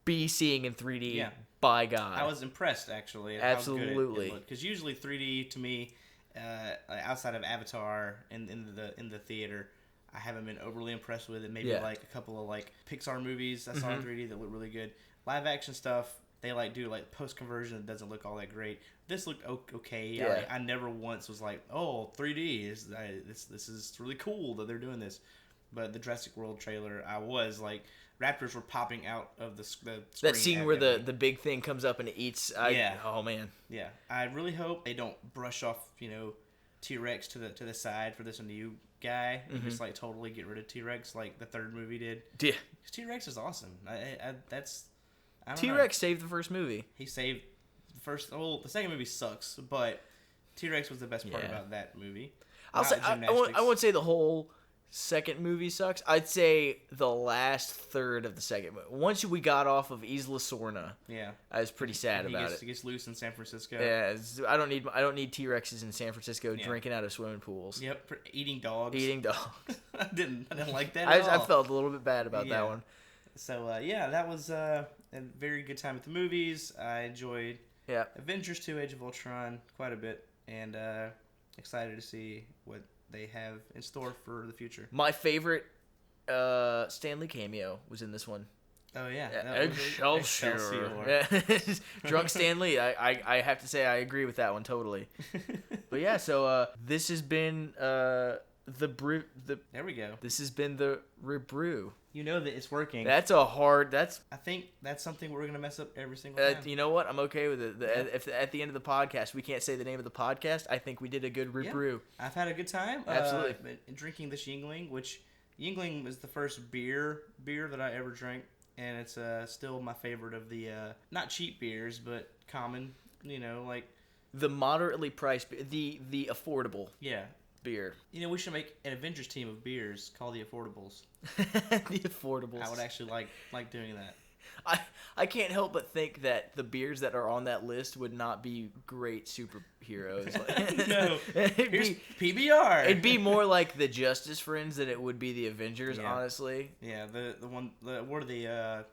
be seeing in 3D. Yeah. By God, I was impressed actually. At Absolutely. how good it looked. Because usually 3D to me, outside of Avatar in the theater, I haven't been overly impressed with it. Maybe like a couple of like Pixar movies I saw in 3D that look really good. Live action stuff, they do post conversion that doesn't look all that great. This looked okay. Yeah. I never once was like, oh, 3D this is really cool that they're doing this. But the Jurassic World trailer, I was like, raptors were popping out of the screen. That scene where the big thing comes up and it eats. Oh man. Yeah, I really hope they don't brush off T-Rex to the side for this new guy and just totally get rid of T-Rex like the third movie did. Yeah. T-Rex is awesome. I don't T-Rex saved the first movie. He saved the first. Well, the second movie sucks, but T-Rex was the best part about that movie. I'll say I won't say the whole second movie sucks. I'd say the last third of the second movie. Once we got off of Isla Sorna, I was pretty sad about it. He gets loose in San Francisco. Yeah, I don't need T-Rexes in San Francisco drinking out of swimming pools. Yep, eating dogs. I didn't like that at all. I felt a little bit bad about that one. So that was a very good time at the movies. I enjoyed Avengers 2: Age of Ultron quite a bit, and excited to see what they have in store for the future. My favorite Stan Lee cameo was in this one. Oh yeah, Excelsior. Drunk Stan Lee. I have to say I agree with that one totally. But yeah, so this has been there we go. This has been the ReBrew. You know that it's working. I think that's something we're gonna mess up every single time. You know what? I'm okay with it. If at the end of the podcast we can't say the name of the podcast, I think we did a good ReBrew. Yeah. I've had a good time. Absolutely. Drinking this Yingling, which Yingling was the first beer that I ever drank, and it's still my favorite of the not cheap beers, but common. Like the moderately priced, the affordable. Yeah. Beer. We should make an Avengers team of beers called the Affordables. The Affordables. I would actually like doing that. I can't help but think that the beers that are on that list would not be great superheroes. No, here's PBR. It'd be more like the Justice Friends than it would be the Avengers, honestly. Yeah, what are the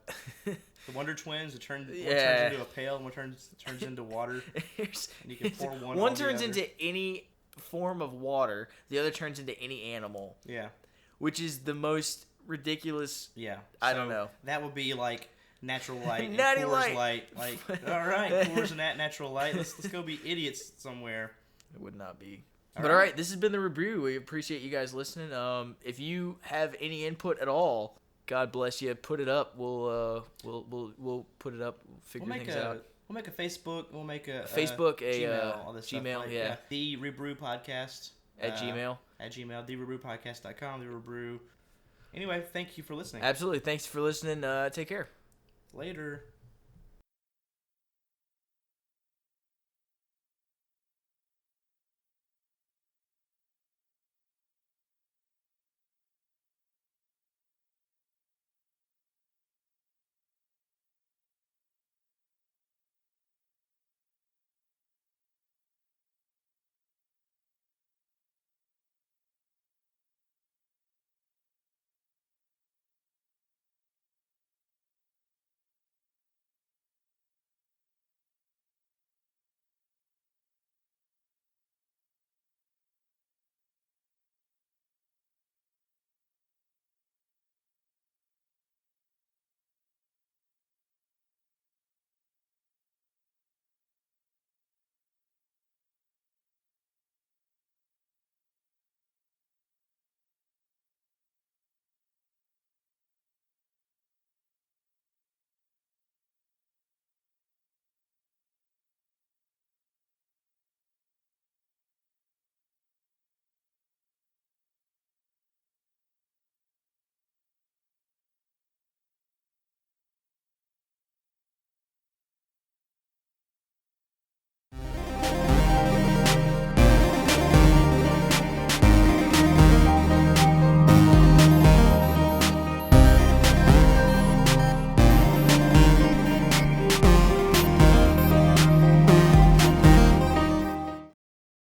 Wonder Twins? One turns into a pail, and one turns into water. And you can pour one turns into any form of water, the other turns into any animal. Yeah. Which is the most ridiculous. Yeah. I don't know. That would be like Natural Light and Natty Coors Light. Light. All right, Coors and Natural Light. Let's go be idiots somewhere. It would not be. All right, this has been the ReBrew. We appreciate you guys listening. If you have any input at all, God bless you. Put it up. We'll put it up. Figure things out. We'll make a Facebook. We'll make a Facebook, Gmail, all this Gmail, stuff. yeah. The ReBrew Podcast. At Gmail. At Gmail. TheReBrewPodcast.com. The ReBrew. Anyway, thank you for listening. Absolutely. Thanks for listening. Take care. Later.